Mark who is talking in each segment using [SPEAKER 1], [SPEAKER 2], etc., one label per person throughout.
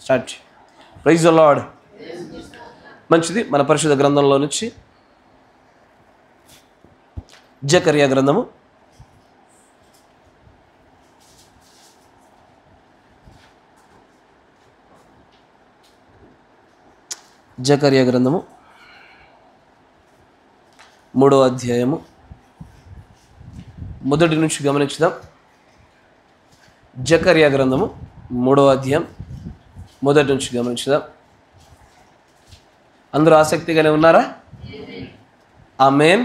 [SPEAKER 1] Start. Praise the lord. మంచిది. మన పరిశుద్ధ గ్రంథంలో నుంచి జకర్యా గ్రంథము జకర్యా గ్రంథము 3వ అధ్యాయము మొదటి నుంచి గమనించుదాం. జకర్యా గ్రంథము 3వ అధ్యాయం మొదటి నుంచి గమనించుదాం. అందరూ ఆసక్తిగానే ఉన్నారా? ఆమేన్.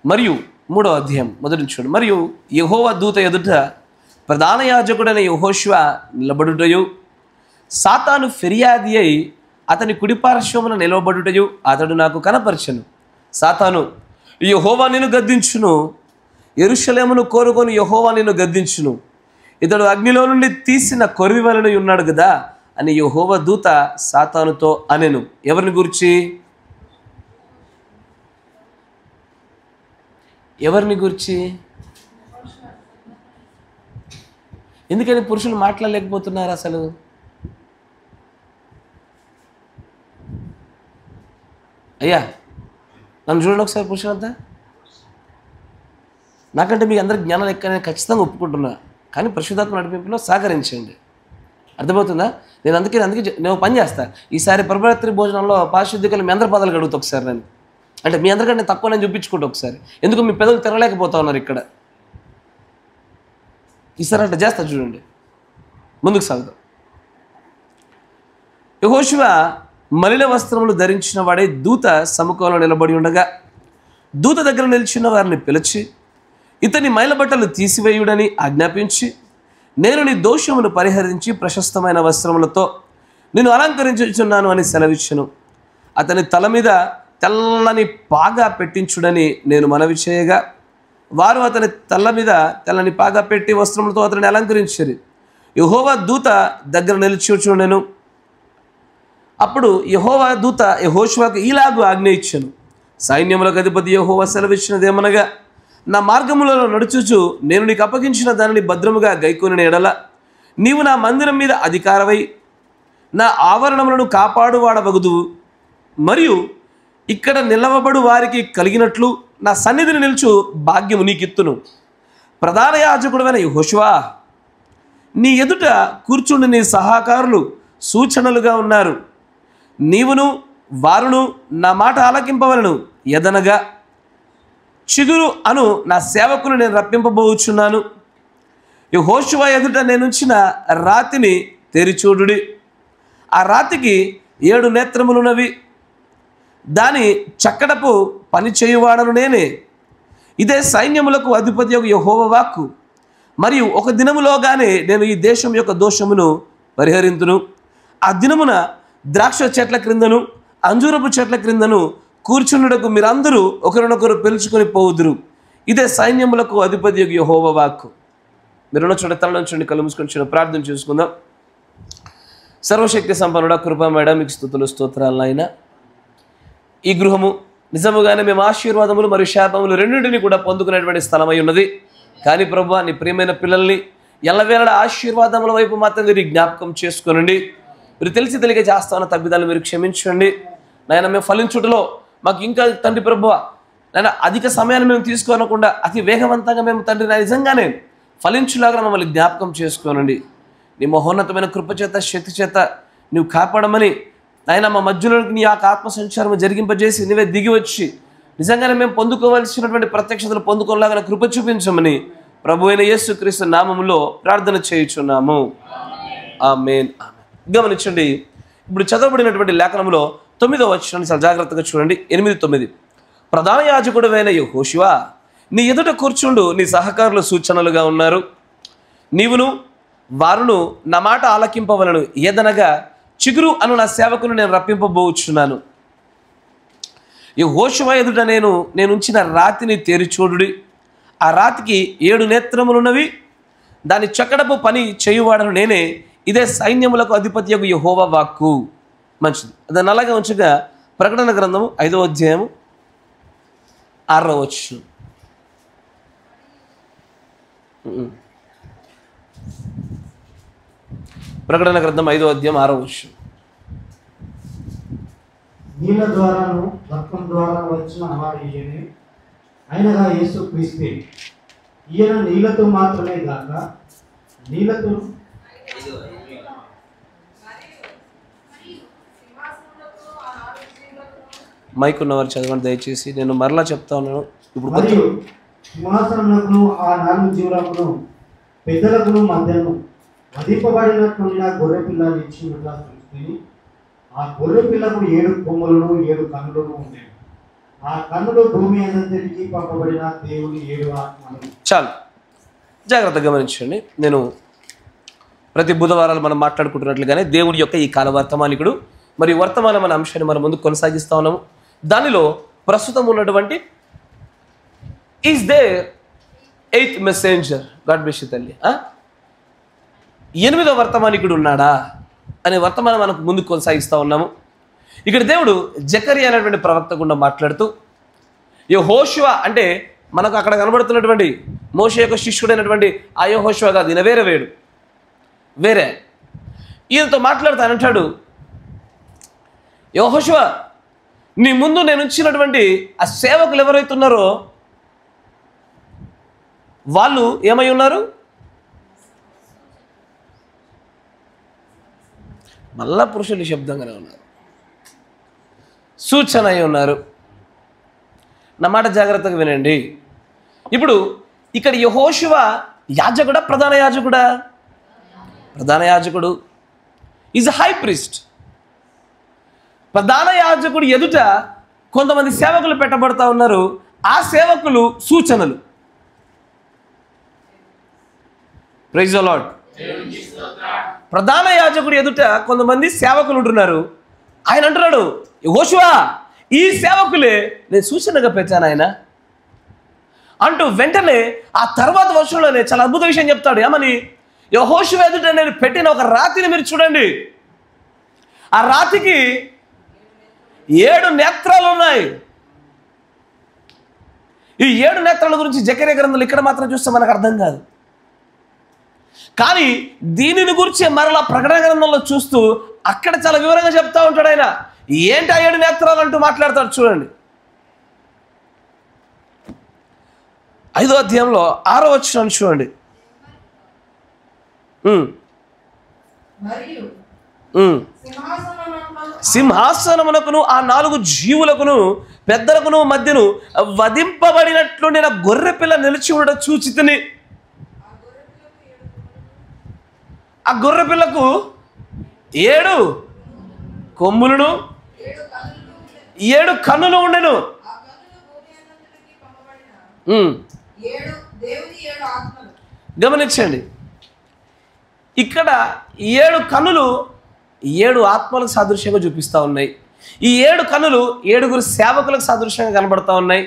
[SPEAKER 1] మరియు 3వ అధ్యాయం మొదటి నుంచి చూడండి. మరియు యెహోవా దూత ఎదుట ప్రధాన యాజకుడైన యెహోషువ నిలబడుటయు, సాతాను ఫిర్యాది అయి అతని కుడిపార్శ్వమున నిలవబడుటయు అతడు నాకు కనపరచెను. సాతాను, యెహోవా నిన్ను గద్దించును, యెరూషలేమును కోరుకొని యెహోవా నిన్ను గద్దించును, ఇతడు అగ్నిలో నుండి తీసిన కొరివి వలె ఉన్నాడు కదా అని యెహోవా దూత సాతానుతో అనెను. ఎవరిని గురించి? ఎవరిని గురించి? ఎందుకని పురుషులు మాట్లాడలేకపోతున్నారు అసలు? అయ్యా నన్ను చూడండి ఒకసారి, పురుషులంతా. నాకంటే మీకు అందరికి జ్ఞానం ఎక్కువ నేను ఖచ్చితంగా ఒప్పుకుంటున్నా, కానీ పరిశుద్ధాత్మ నడిపింపులో సహకరించండి. అర్థమవుతుందా? అందుకే నేను పని చేస్తాను. ఈసారి ప్రభరాత్రి భోజనంలో పారిశుద్ధికలు మీ అందరి పదాలు అడుగుతా ఒకసారి. నేను అంటే మీ అందరికంటే నేను తక్కువ నేను చూపించుకుంటా ఒకసారి. ఎందుకు మీ పెదవులు తిరగలేకపోతా ఉన్నారు ఇక్కడ. ఈసారి అట్లా చేస్తా చూడండి. ముందుకు సాగుతాం. యెహోషువ మలిన వస్త్రములు ధరించిన వాడే దూత సముఖంలో నిలబడి ఉండగా, దూత దగ్గర నిలిచిన వారిని పిలిచి ఇతని మైలబట్టలు తీసివేయుడని ఆజ్ఞాపించి, నేను నీ దోషమును పరిహరించి ప్రశస్తమైన వస్త్రములతో నేను అలంకరించుచున్నాను అని సెలవిచ్చెను. అతని తల మీద తెల్లని పాగా పెట్టించుడని నేను మనవి చేయగా, వారు అతని తల మీద తెల్లని పాగా పెట్టి వస్త్రములతో అతనిని అలంకరించారు. యెహోవా దూత దగ్గర నిలిచిచుండెను. అప్పుడు యెహోవా దూత యెహోషువకు ఈలాగు ఆజ్ఞ ఇచ్చెను. సైన్యములకు అధిపతి యెహోవా సెలవిచ్చినదేమనగా, నా మార్గములలో నడుచుచు నేను నీకు అప్పగించిన దానిని భద్రముగా గైకొనిన ఎడల నీవు నా మందిరం మీద అధికారమై నా ఆవరణములను కాపాడువాడవగుదువు. మరియు ఇక్కడ నిలవబడు వారికి కలిగినట్లు నా సన్నిధిని నిలుచు భాగ్యము నీకిత్తును. ప్రధాన యాజకుడైన యెహోషువ, నీ ఎదుట కూర్చుండి నీ సహకారులు సూచనలుగా ఉన్నారు. నీవును వారును నా మాట ఆలకింపవలను. ఎదనగా చిగురు అను నా సేవకును నేను రప్పింపబోచున్నాను. యెహోషువ ఎదుట నేనుంచిన రాతిని తెరిచూడుడి. ఆ రాతికి 7 నేత్రములున్నవి. దాని చక్కడపు పని చేయువాడను నేనే. ఇదే సైన్యములకు అధిపతి యెహోవా వాక్కు. మరియు ఒక దినములోగానే నేను ఈ దేశం యొక్క దోషమును పరిహరింతును. ఆ దినమున ద్రాక్ష చెట్ల క్రిందను అంజూరపు చెట్ల క్రిందను కూర్చుండుటకు మీరందరూ ఒకరినొకరు పిలుచుకొని పోవుదురు. ఇదే సైన్యములకు అధిపతి యెహోవా వాక్కు. మీరున్న చోట తలనుంచండి, కళ్ళు మూసుకొని ప్రార్థన చేసుకుందాం. సర్వశక్తి సంపన్నుడా, కృపామేడ, మీకు స్తుతులు స్తోత్రాలు నాయన. ఈ గృహము నిజముగానే మేము ఆశీర్వాదములు మరియు శాపములు రెండింటినీ కూడా పొందుకునేటువంటి స్థలమై ఉన్నది. కానీ ప్రభువా, నీ ప్రియమైన పిల్లల్ని ఎల్లవేళ ఆశీర్వాదముల వైపు మాత్రం మీరు జ్ఞాపకం చేసుకోనండి. మీరు తెలిసి తెలియక చేస్తామన్న తప్పిదాలు మీరు క్షమించండి నాయన. మేము ఫలించుటలో మాకు ఇంకా తండ్రి ప్రభువా నాయన అధిక సమయాన్ని మేము తీసుకోనకుండా అతి వేగవంతంగా మేము తండ్రి నిజంగానే ఫలించులాగా మమ్మల్ని జ్ఞాపకం చేసుకోనండి. నీ మహోన్నతమైన కృపచేత శక్తి చేత నువ్వు కాపాడమని నాయన మా మధ్యలోకి నీ యొక్క ఆత్మ సంచారం జరిగింపజేసి నీవే దిగి వచ్చి నిజంగానే మేము పొందుకోవాల్సినటువంటి ప్రత్యక్షతలు పొందుకోలాగా కృప చూపించమని ప్రభు అయిన యేసుక్రీస్తు నామములో ప్రార్థన చేయుచున్నాము. ఆమేన్. గమనించండి, ఇప్పుడు చదవబడినటువంటి లేఖనంలో 9వ వచనాన్ని చాలా జాగ్రత్తగా చూడండి. 8-9. ప్రధాన యాజకుడైన యెహోషువ, నీ ఎదుట కూర్చుండు నీ సహకారులు సూచనలుగా ఉన్నారు. నీవును వారును నా మాట ఆలకింపవలను. ఏదనగా చిగురు అను నా సేవకును నేను రప్పింపబోచున్నాను. యెహోషువ ఎదుట నేనుంచిన రాతిని తెరిచూడుడి. ఆ రాతికి 7 నేత్రములున్నవి. దాని చక్కడపు పని చేయువాడను నేనే. ఇదే సైన్యములకు అధిపతి యెహోవా వాక్కు. మంచిది. దాన్ని అలాగే ఉంచగా ప్రకటన గ్రంథము 5వ అధ్యాయము 6వ వచనం. ప్రకటన గ్రంథం 5వ అధ్యాయం 6వ వచనం.
[SPEAKER 2] నీళ్ళ ద్వారాను రక్తం ద్వారా వచ్చిన వాడు ఈయనే, ఆయనగా యేసు క్రీస్తే. ఈయన నీళ్లతో మాత్రమే గాక నీళ్లతో
[SPEAKER 1] మైక్ ఉన్నవారు చదవండి దయచేసి. నేను మరలా చెప్తా ఉన్నాను. ఇప్పుడు
[SPEAKER 2] మరియు సింహాసనమునకును ఆ 4 జీవులకును పెద్దలకును మధ్యను వధింపబడినట్లున్న గొర్రె పిల్ల నిలిచినట్లా చూసుకుని, ఆ గొర్రె పిల్లకు 7 కొమ్ములను 7 కన్నులను ఉండేవి. ఆ కన్నులు భూమి అంతటికి పంపబడిన దేవుని 7 ఆత్మలు.
[SPEAKER 1] చాలు, జాగ్రత్తగా గమనించండి. నేను ప్రతి బుధవారాలు మనం మాట్లాడుకుంటున్నట్లుగానే దేవుడి యొక్క ఈ కాల వర్తమానికుడు మరియు వర్తమానం అనే అంశాన్ని మనం ముందుకు కొనసాగిస్తా ఉన్నాము. దానిలో ప్రస్తుతం ఉన్నటువంటి is there 8th messenger. God bless you తల్లి. 8వ వర్తమానికుడు ఉన్నాడా అనే వర్తమానం మనకు ముందుకు కొనసాగిస్తూ ఉన్నాము. ఇక్కడ దేవుడు జకరియా అనేటువంటి ప్రవక్త గుండా మాట్లాడుతూ, యెహోషువ అంటే మనకు అక్కడ కనబడుతున్నటువంటి మోషే యొక్క శిష్యుడైనటువంటి ఆ యెహోషువ కాదు, ఈయన వేరే ఈయనతో మాట్లాడుతానంటాడు, యెహోషువ నీ ముందు నేను ఉంచినటువంటి ఆ సేవకులు ఎవరైతే ఉన్నారో వాళ్ళు ఏమై ఉన్నారు? మళ్ళా పురుషులు శబ్దంగానే ఉన్నారు, సూచన అయి ఉన్నారు. నా మాట జాగ్రత్తగా వినండి. ఇప్పుడు ఇక్కడ యెహోషువ యాజకుడా ప్రధాన యాజకుడా? ప్రధాన యాజకుడు. Is high priest. ప్రధాన యాజకుడు ఎదుట కొంతమంది సేవకులు పెట్టబడతా ఉన్నారు. ఆ సేవకులు సూచనలు. Praise the Lord. ప్రధాన యాజకుడు ఎదుట కొంతమంది సేవకులు ఉంటున్నారు. ఆయన అంటున్నాడు, యెహోషువ ఈ సేవకులే నేను సూచనగా పెట్టాను ఆయన అంటూ వెంటనే ఆ తర్వాత వర్షంలోనే చాలా అద్భుత విషయం చెప్తాడు. ఏమని? యెహోషువ ఎదుట నేను పెట్టిన ఒక రాతిని మీరు చూడండి. ఆ రాతికి 7 నేత్రాలు ఉన్నాయి. ఈ 7 నేత్రాల గురించి జకరియా గ్రంథంలో ఇక్కడ మాత్రం చూస్తే మనకు అర్థం కాదు. కానీ దీనిని గురించి మరలా ప్రకటన గ్రంథంలో చూస్తూ అక్కడ చాలా వివరంగా చెప్తా ఉంటాడు ఆయన. ఏంటి ఆ 7 నేత్రాలు అంటూ మాట్లాడతాడు. చూడండి 5వ అధ్యాయంలో 6వ వచనం చూడండి. సింహాసనమునకును ఆ 4 జీవులకును పెద్దలకును మధ్యను వధింపబడినట్లు నేను గొర్రె పిల్ల నిలిచి ఉండడం చూచితిని. ఆ గొర్రె పిల్లకు 7 కొమ్ములను 7 కన్నులు ఉండెను. గమనించండి, ఇక్కడ 7 కన్నులు 7 ఆత్మలకు సాదృశ్యంగా చూపిస్తూ ఉన్నాయి. ఈ 7 కన్నులు 7 సేవకులకు సాదృశ్యంగా కనబడతా ఉన్నాయి.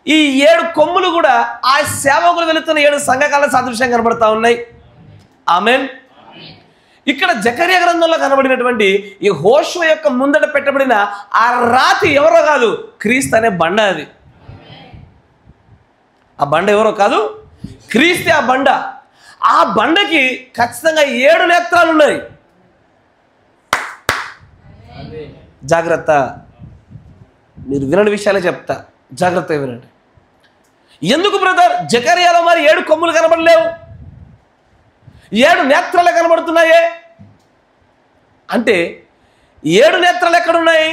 [SPEAKER 1] ఈ 7 కొమ్ములు కూడా ఆ సేవకులు వెళుతున్న 7 సంఘకాలకు సాదృశ్యంగా కనబడతా ఉన్నాయి. ఆమేన్. ఇక్కడ జకరియా గ్రంథంలో కనబడినటువంటి ఈ యెహోషువ యొక్క ముందట పెట్టబడిన ఆ రాతి ఎవరో కాదు, క్రీస్తు అనే బండ. అది ఆ బండ ఎవరో కాదు, క్రీస్తే ఆ బండ. ఆ బండకి ఖచ్చితంగా 7 నేత్రాలు ఉన్నాయి. జాగ్రత్త, మీరు వినని విషయాలే చెప్తా, జాగ్రత్తగా వినండి. ఎందుకు బ్రదర్ జకరియాలో మరి 7 కొమ్ములు కనబడలేవు, 7 నేత్రాలు కనబడుతున్నాయే అంటే 7 నేత్రాలు ఎక్కడున్నాయి?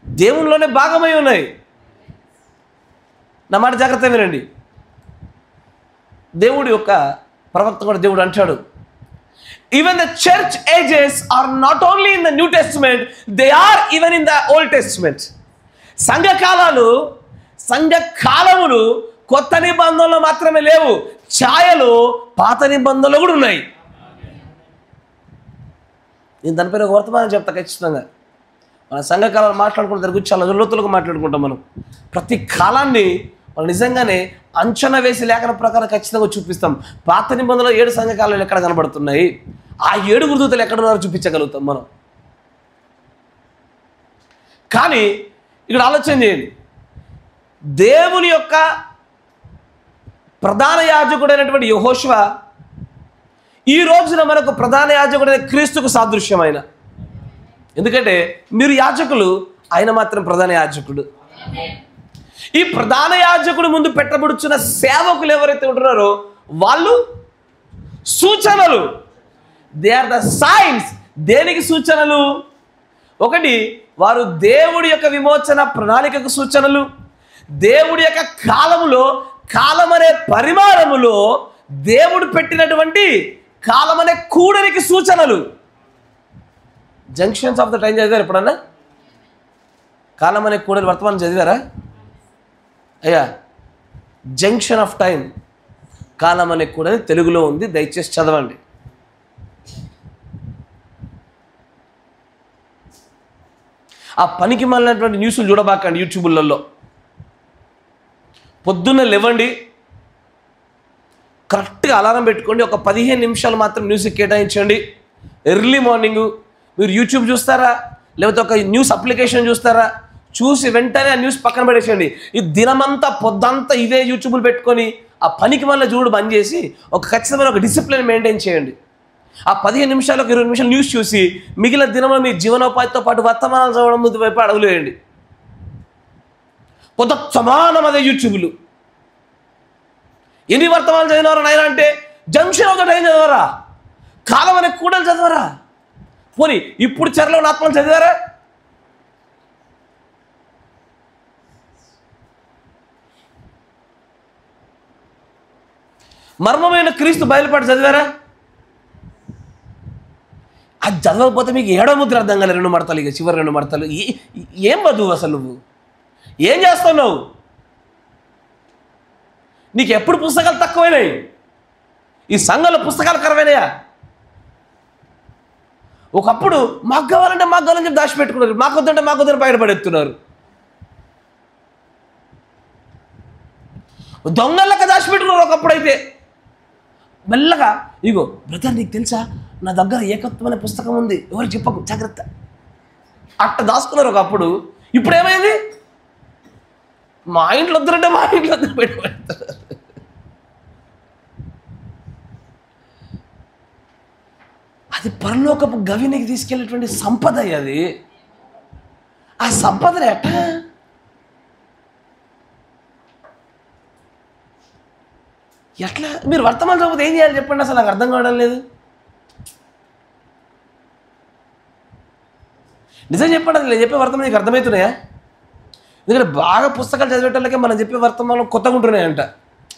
[SPEAKER 1] దేవునిలోనే భాగమై ఉన్నాయి. నా మాట జాగ్రత్త వినండి. దేవుడి యొక్క ప్రవక్త కూడా దేవుడు అంటాడు, even the church ages are not only in the New Testament, they are even in the Old Testament. సంఘకాలములు కొత్త నిబంధనలో మాత్రమే లేవు, ఛాయలు పాత నిబంధనలో కూడా ఉన్నాయి. నేను దానిపైన ఒక వర్తమానం చెప్తా ఖచ్చితంగా. మన సంఘకాలాలు మాట్లాడుకుంటే దాని గురించి చాలా లోతులుగా మాట్లాడుకుంటాం. మనం ప్రతి కాలాన్ని మనం నిజంగానే అంచనా వేసి లేఖన ప్రకారం ఖచ్చితంగా చూపిస్తాం. పాత నిబంధనలో 7 సంఘకాలాలు ఎక్కడ కనబడుతున్నాయి, ఆ 7 దూతలు ఎక్కడున్నారో చూపించగలుగుతాం మనం. కానీ ఇక్కడ ఆలోచన చేయండి, దేవుని యొక్క ప్రధాన యాజకుడైనటువంటి యెహోషువ ఈ రోజున మనకు ప్రధాన యాజకుడు క్రీస్తుకు సాదృశ్యమైన, ఎందుకంటే మీరు యాజకులు, ఆయన మాత్రం ప్రధాన యాజకుడు. ఈ ప్రధాన యాజకుడు ముందు పెట్టబడుచున్న సేవకులు ఎవరైతే ఉంటున్నారో వాళ్ళు సూచనలు. They are the signs. దేనికి సూచనలు? ఒకటి, వారు దేవుడి యొక్క విమోచన ప్రణాళికకు సూచనలు. దేవుడి యొక్క కాలం అనే పరిమాణములో దేవుడు పెట్టినటువంటి కాలం అనే కూడలికి సూచనలు. జంక్షన్స్ ఆఫ్ ద టైం చదివారు ఎప్పుడన్నా? కాలం అనే కూడలి వర్తమానం చదివారా? అయ్యా, జంక్షన్ ఆఫ్ టైం, కాలం అనే కూడలి తెలుగులో ఉంది, దయచేసి చదవండి. ఆ పనికి మాలినటువంటి న్యూస్లు చూడబాకండి యూట్యూబ్లలో. పొద్దున్న లేవండి, కరెక్ట్గా అలారం పెట్టుకోండి, ఒక 15 నిమిషాలు మాత్రం న్యూస్కి కేటాయించండి. ఎర్లీ మార్నింగ్ మీరు యూట్యూబ్ చూస్తారా, లేకపోతే ఒక న్యూస్ అప్లికేషన్ చూస్తారా, చూసి వెంటనే ఆ న్యూస్ పక్కన పెట్టేసేయండి. ఈ దినమంతా పొద్దంతా ఇదే యూట్యూబ్లు పెట్టుకొని ఆ పనికి మళ్ళీ చూడు బంద్ చేసి ఖచ్చితమైన ఒక డిసిప్లిన్ మెయింటైన్ చేయండి. ఆ 15 నిమిషాలకు 20 నిమిషాలు న్యూస్ చూసి మిగిలిన దినంలో మీ జీవనోపాధితో పాటు వర్తమానాలు చదవడం ముందు వైపు అడుగులు వేయండి. సమానం అదే యూట్యూబ్లు. ఎన్ని వర్తమానాలు చదివినవారా నాయన అంటే, జంక్షన్ ఆఫ్ ద టైం చదవరా, కాలం అనే కూడలు చదవరా, పోనీ ఇప్పుడు చెరలో ఆత్మలు చదివారా? మర్మమైన క్రీస్తు బయలుపాటు చదివారా? అది చదవకపోతే మీకు 7వ ముద్ర అర్థం కాలే, 2 మడతలు, ఇక చివరి 2 మడతలు. ఏం వద్దు అసలు, నువ్వు ఏం చేస్తున్నావు? నీకు ఎప్పుడు పుస్తకాలు తక్కువైనాయి? ఈ సంఘంలో పుస్తకాలు కరవైనాయా? ఒకప్పుడు మాకు కావాలంటే మాకు కావాలని చెప్పి దాచిపెట్టుకున్నారు, మాకు వద్దంటే మాకు వద్దని బయటపడేస్తున్నారు. దొంగలక దాచిపెట్టుకున్నారు ఒకప్పుడు. అయితే మెల్లగా, ఇగో బ్రదర్ నీకు తెలుసా, నా దగ్గర ఏకత్వం అనే పుస్తకం ఉంది, ఎవరు చెప్పకు, జాగ్రత్త, అట్ట దాచుకున్నారు ఒకప్పుడు. ఇప్పుడు ఏమైంది? మా ఇంట్లో వద్దరంటే మా ఇంట్లో వద్దరు బయట పెడతారు. అది పరలోకపు గవినికి తీసుకెళ్ళేటువంటి సంపద. అది ఆ సంపదను ఎట్లా మీరు వర్తమానం చదివితే ఏం చేయాలి చెప్పండి? అసలు నాకు అర్థం కావడం లేదు. నిజం చెప్పండి, అసలు నేను చెప్పే వర్తమానం నీకు అర్థమవుతున్నాయా? ఎందుకంటే బాగా పుస్తకాలు చదివేటోళ్ళకే మనం చెప్పే వర్తమానం కొత్తగా ఉంటున్నాయంట.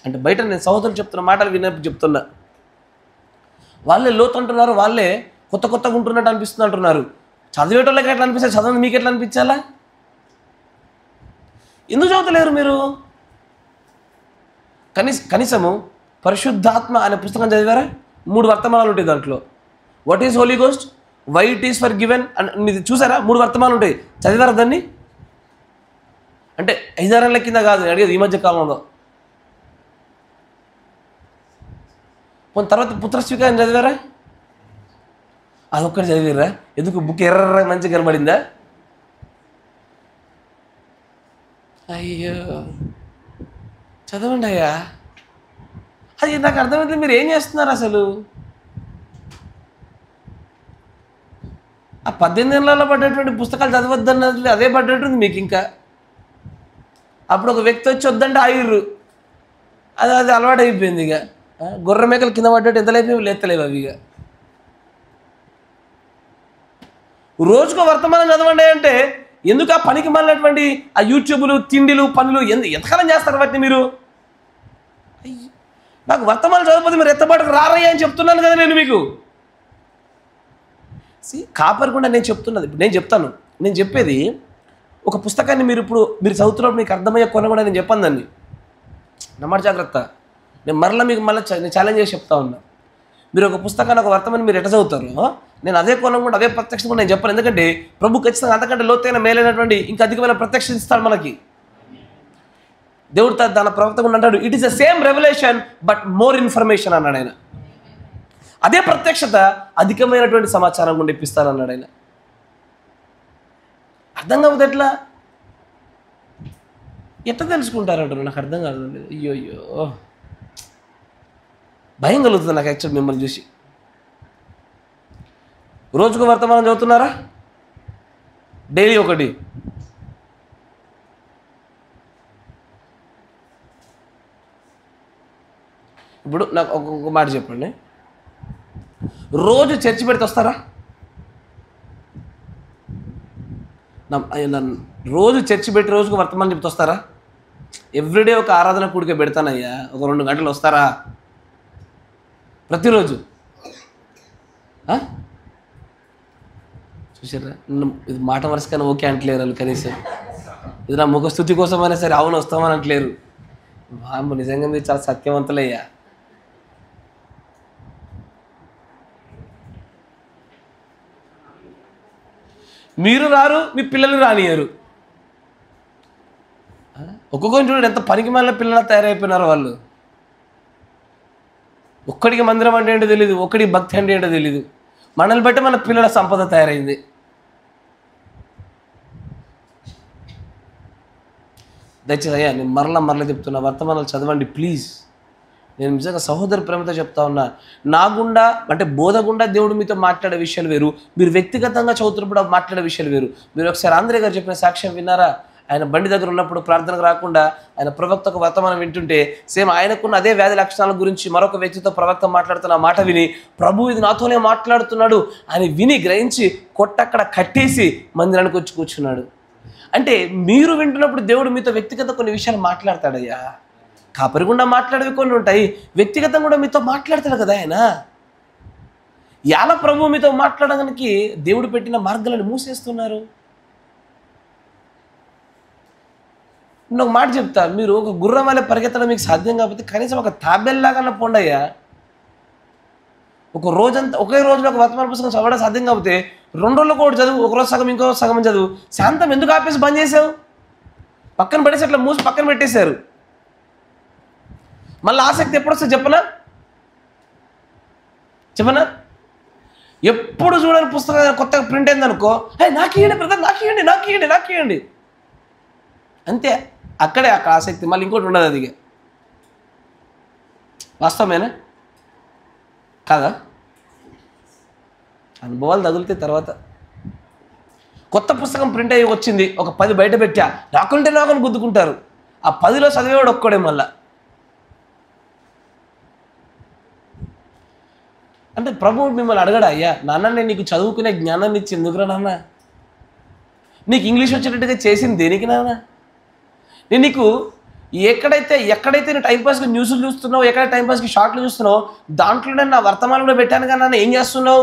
[SPEAKER 1] అంటే బయట నేను సహోదరులు చెప్తున్న మాటలు విన్నప్పుడు చెప్తున్నా, వాళ్ళే లోతు అంటున్నారు, వాళ్ళే కొత్తగా ఉంటున్నట్టు అనిపిస్తుంది అంటున్నారు. చదివేటోళ్ళకి ఎట్లా అనిపిస్తుంది, చదవండి మీకు ఎట్లా అనిపించాలా? ఎందుకు చదువుతలేరు మీరు? కనీసము పరిశుద్ధాత్మ అనే పుస్తకం చదివారా? 3 వర్తమానాలు ఉంటాయి దాంట్లో. What is Holy Ghost, why it is forgiven అని మీరు చూసారా? 3 వర్తమానాలు ఉంటాయి, చదివారా దాన్ని? అంటే 5-6 ఏళ్ల కింద కాదు అడిగేది, ఈ మధ్య కాలంలో. తర్వాత పుత్రస్వీకారం చదివారా? అదొక్కటి చదివారా? ఎందుకు బుక్ ఎర్ర మంచిగా కనబడిందా? అయ్యో చదవండి అయ్యా. అది నాకు అర్థమైతే మీరు ఏం చేస్తున్నారు అసలు? ఆ 18 ఏళ్ళలో పడ్డటువంటి పుస్తకాలు చదవద్దన్నది అదే పడ్డట్టుంది మీకు. ఇంకా అప్పుడు ఒక వ్యక్తి వచ్చి వద్దంటే ఆయుర్రు, అది అలవాటు అయిపోయింది. ఇక గొర్రె మేకలు కింద పడ్డట్టు ఎంతలేపు లేత్తలేవు అవి. ఇక రోజుకో వర్తమానం చదవండి అంటే ఎందుకు? ఆ పనికి మాలినటువంటి ఆ యూట్యూబ్లు, తిండిలు, పనులు ఎంతకాలం చేస్తారు వాటిని మీరు? నాకు వర్తమానం చదవకపోతే మీరు ఎత్తబాటుకు రారయ్యా అని చెప్తున్నాను కదా నేను మీకు. కాపరకుండా నేను చెప్తున్నది, నేను చెప్తాను, నేను చెప్పేది ఒక పుస్తకాన్ని మీరు చదువుతున్నప్పుడు మీకు అర్థమయ్యే కొన కూడా నేను చెప్పాను దాన్ని. నమ్మడు జాగ్రత్త. నేను మీకు నేను ఛాలెంజ్ చేసి చెప్తా ఉన్నా. మీరు ఒక పుస్తకాన్ని, ఒక వర్తమాన్ని మీరు ఎట్లా చదువుతారు, నేను అదే కోణం కూడా అదే ప్రత్యక్షం కూడా నేను చెప్పాను. ఎందుకంటే ప్రభు ఖచ్చితంగా అంతకంటే లోతైన మేలైనటువంటి ఇంకా అధికమైన ప్రత్యక్ష ఇస్తాడు మనకి. దేవుడు తన ప్రవక్త కూడా అంటాడు, it is the same revolution but more information అన్నాడు ఆయన. అదే ప్రత్యక్షత అధికమైనటువంటి సమాచారం కూడా ఇప్పిస్తానన్నాడు ఆయన. అర్థం కాకపోతే ఎట్లా తెలుసుకుంటారంటారు? నాకు అర్థం కాదు. అయ్యో భయం కలుగుతుంది నాకు యాక్చువల్ మిమ్మల్ని చూసి. రోజుకు వర్తమానం చదువుతున్నారా? డైలీ ఒకటి. ఇప్పుడు నాకు ఒక మాట చెప్పండి, రోజు చర్చి పెడితే వస్తారా? రోజు చర్చి పెట్టి రోజుకు వర్తమానం చెప్తే వస్తారా? ఎవ్రీడే ఒక ఆరాధన కూడిక పెడతానయ్యా, ఒక 2 గంటలు వస్తారా? ప్రతిరోజు చూసారా? ఇది మాట వరుసకైనా ఓకే అంటలేరు వాళ్ళు కనీసం. ఇది నా ముఖస్థుతి కోసమైనా సరే అవును వస్తామని అంటలేరు. నిజంగా మీరు చాలా సత్యవంతులయ్యా. మీరు రారు, మీ పిల్లలు రానియరు. ఒక్కొక్కరిని చూడండి ఎంత పనికి మళ్ళీ పిల్లలు తయారైపోయినారు వాళ్ళు. ఒక్కడికి మందిరం అంటే ఏంటో తెలియదు, ఒక్కడికి భక్తి అంటే ఏంటో తెలియదు. మనల్ని బట్టి మన పిల్లల సంపద తయారైంది. దయచేసి అయ్యా నేను మరలా చెప్తున్నా, వర్తమానాలు చదవండి ప్లీజ్. నేను నిజంగా సహోదర ప్రేమతో చెప్తా ఉన్నా. నా గుండా అంటే బోధ గుండా దేవుడు మీతో మాట్లాడే విషయాలు వేరు, మీరు వ్యక్తిగతంగా చదువుతున్నప్పుడు మాట్లాడే విషయాలు వేరు. మీరు ఒకసారి ఆంధ్రే గారు చెప్పిన సాక్ష్యం విన్నారా? ఆయన బండి దగ్గర ఉన్నప్పుడు ప్రార్థనకు రాకుండా ఆయన ప్రవక్తకు వర్తమానం వింటుంటే సేమ్ ఆయనకున్న అదే వ్యాధి లక్షణాల గురించి మరొక వ్యక్తితో ప్రవక్త మాట్లాడుతున్న మాట విని ప్రభు ఇది నాతోనే మాట్లాడుతున్నాడు అని విని గ్రహించి కొట్టక్కడ కట్టేసి మందిరానికి వచ్చి కూర్చున్నాడు. అంటే మీరు వింటున్నప్పుడు దేవుడు మీతో వ్యక్తిగత కొన్ని విషయాలు మాట్లాడతాడయ్యా. కాపరిగుండా మాట్లాడేవి కొన్ని ఉంటాయి, వ్యక్తిగతంగా కూడా మీతో మాట్లాడతాడు కదా ఆయన. ఎలా ప్రభు మీతో మాట్లాడడానికి దేవుడు పెట్టిన మార్గాలను మూసేస్తున్నారు. నేను ఒక మాట చెప్తా, మీరు ఒక గుర్రం వల్ల పరిగెత్తడం మీకు సాధ్యం కాకపోతే కనీసం ఒక తాబేల్లాగా పోండయ్యా. ఒక రోజంతా ఒకే రోజులో ఒక వర్తమాన పుస్తకం చదవడం సాధ్యం కాకపోతే 2 రోజులకు ఒకటి చదువు, ఒకరోజు సగం ఇంకో సగం చదువు. శాంతం ఎందుకు ఆపేసి బంద్ చేసావు? పక్కన పడేసి అట్లా మూసి పక్కన పెట్టేశారు. మళ్ళీ ఆసక్తి ఎప్పుడు వస్తుంది చెప్పనా? ఎప్పుడు చూడని పుస్తకం కొత్తగా ప్రింట్ అయిందనుకో, నాకేయండి బ్రదర్, నాకేయండి అంతే. అక్కడ ఆసక్తి, మళ్ళీ ఇంకోటి ఉండదు. అది వాస్తవమేనా కాదా? అనుభవాలు తగులితే తర్వాత కొత్త పుస్తకం ప్రింట్ అయ్యి వచ్చింది, ఒక 10 బయట పెట్టా, నాకుంటే నాకుని గుద్దుకుంటారు. ఆ 10లో చదివేవాడు ఒక్కడే. మళ్ళా అంటే ప్రభువు మిమ్మల్ని అడగడా, అయ్యా నాన్న నేను నీకు చదువుకునే జ్ఞానాన్ని ఇచ్చి ఎందుకురా నాన్న? నీకు ఇంగ్లీష్ వచ్చేటట్టుగా చేసింది దేనికి నాన్న? నేను నీకు ఎక్కడైతే నేను టైంపాస్కి న్యూస్లు చూస్తున్నావు, ఎక్కడైతే టైంపాస్కి షార్ట్లు చూస్తున్నావు, దాంట్లోనే నా వర్తమానం కూడా పెట్టాను కానీ నాన్న ఏం చేస్తున్నావు?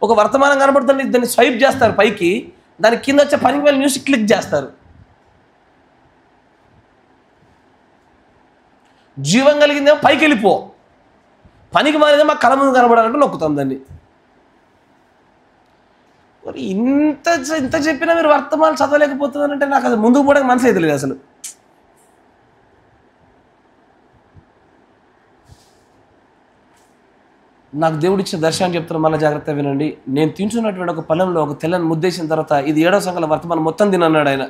[SPEAKER 1] ఒక వర్తమానం కనబడుతుంది, దాన్ని స్వైప్ చేస్తారు పైకి, దాని కింద వచ్చే పనికి వెళ్ళి న్యూస్ క్లిక్ చేస్తారు. జీవం కలిగిందేమో పైకి వెళ్ళిపో, పనికి మానేదే మా కళ ముందు కనబడాలంటే నొక్కుతాం దాన్ని. మరి ఇంత చెప్పినా మీరు వర్తమానం చదవలేకపోతున్నారంటే నాకు అది ముందుకు పోవడానికి మనసు అయితే లేదు అసలు. నాకు దేవుడు ఇచ్చిన దర్శనం చెప్తున్నా, మళ్ళీ జాగ్రత్త వినండి. నేను తింటున్నటువంటి ఒక పొలంలో ఒక తెల్లని ముద్దేసిన తర్వాత ఇది 7వ సంకల వర్తమానం మొత్తం తినన్నాడు ఆయన.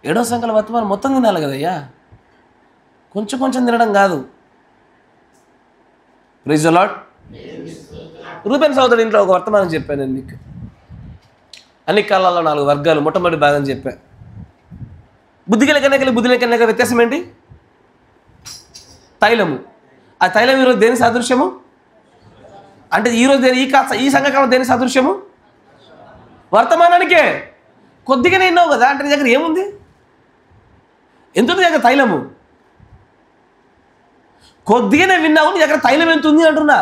[SPEAKER 1] 7వ సంకల వర్తమానం మొత్తం తినాలి కదయ్యా, కొంచెం కొంచెం తినడం కాదు. Praise the Lord. రూబెన్ సోదరుడి ఇంట్లో ఒక వర్తమానం చెప్పాను నేను మీకు. అన్ని కాలాల్లో 4 వర్గాలు, మొట్టమొదటి భాగం చెప్పా. బుద్ధిగల కన్యకల వ్యత్యాసం ఏంటి? తైలము. ఆ తైలం ఈరోజు దేని సాదృశ్యము అంటే ఈరోజు ఈ సంఘకాలం దేని సాదృశ్యము? వర్తమానానికే. కొద్దిగానే విన్నావు కదా అంటే నీ దగ్గర ఏముంది? ఎంత ఉంది దగ్గర తైలము? కొద్దిగానే విన్నావు, నీ దగ్గర తైలం ఎంత ఉంది అంటున్నా.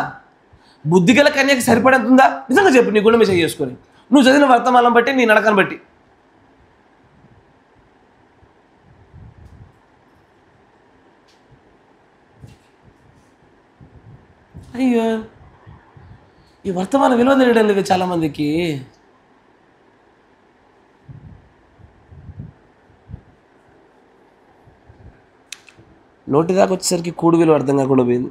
[SPEAKER 1] బుద్ధిగల కన్యకి సరిపడేంత ఉందా? నిజంగా చెప్పు, నీ గుండె మీద చేసుకొని నువ్వు చదివిన వర్తమానం బట్టి, నీ నడకను బట్టి. అయ్యో ఈ వర్తమానం విలువ తెలియడం లేదు చాలామందికి. నోటి దాకా వచ్చేసరికి కూడు విలువ అర్థం కాకుండా పోయింది.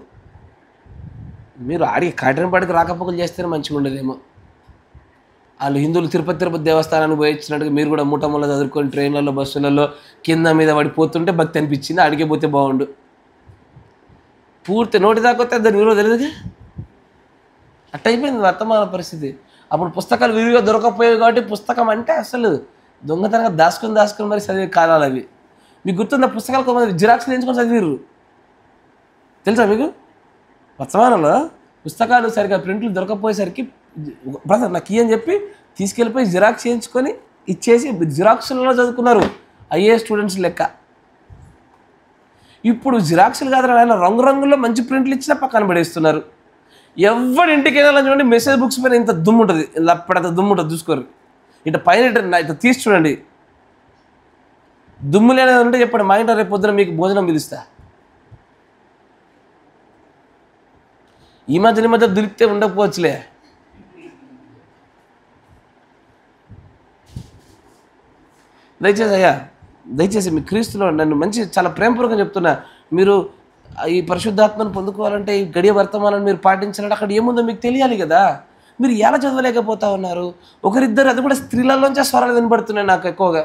[SPEAKER 1] మీరు ఆడికి కాటనపాడికి రాకపోకలు చేస్తేనే మంచిగా ఉండేదేమో. వాళ్ళు హిందువులు తిరుపతి దేవస్థానానికి పోయించినట్టుగా మీరు కూడా మూటములో చదువుకొని ట్రైన్లలో బస్సులలో కింద మీద పడిపోతుంటే భక్తి అనిపించింది, అడిగే పోతే బాగుండు. పూర్తి నోటి దాకా వస్తే దాని విలువ తెలియదుగా. అట్ట అయిపోయింది వర్తమాన పరిస్థితి. అప్పుడు పుస్తకాలు విరివిగా దొరకకపోయాయి కాబట్టి పుస్తకం అంటే అసలు దొంగతనంగా దాచుకొని మరి చదివే కాలాలు అవి. మీకు గుర్తుందా? పుస్తకాలు కొంతమంది జిరాక్స్ వేయించుకొని చదివిర్రు, తెలుసా మీకు? వర్తమానంలో పుస్తకాలు సరిగ్గా ప్రింట్లు దొరకపోయేసరికి బ్రదర్ నాకు ఇయ్యని చెప్పి తీసుకెళ్ళిపోయి జిరాక్స్ చేయించుకొని ఇచ్చేసి జిరాక్స్లలో చదువుకున్నారు ఐఏఎస్ స్టూడెంట్స్ లెక్క. ఇప్పుడు జిరాక్స్లు కాదు ఆయన రంగురంగుల్లో మంచి ప్రింట్లు ఇచ్చినా పక్కన పడేస్తున్నారు. ఎవరి ఇంటికి వెళ్ళాలని చూడండి, మెసేజ్ బుక్స్ పైన ఇంత దుమ్ము ఉంటుంది, అప్పుడంత దుమ్ము ఉంటుంది, చూసుకోరు. ఇట్లా పైన ఇట్లా తీసి చూడండి, దుమ్ము లేనిది ఉంటే చెప్పండి, మా ఇంట్లో రేపు పొద్దున మీకు భోజనం పిలుస్తా. ఈ మధ్య దులిపితే ఉండకపోవచ్చులే. దయచేసి మీ క్రీస్తులో నన్ను చాలా ప్రేమపూర్వకంగా చెప్తున్నా, మీరు ఈ పరిశుద్ధాత్మను పొందుకోవాలంటే ఈ గడియ వర్తమానాన్ని మీరు పాటించాలంటే అక్కడ ఏముందో మీకు తెలియాలి కదా. మీరు ఎలా చదవలేకపోతా ఉన్నారు? ఒకరిద్దరు, అది కూడా స్త్రీలలోంచే స్వరాలు వినబడుతున్నాయి నాకు ఎక్కువగా.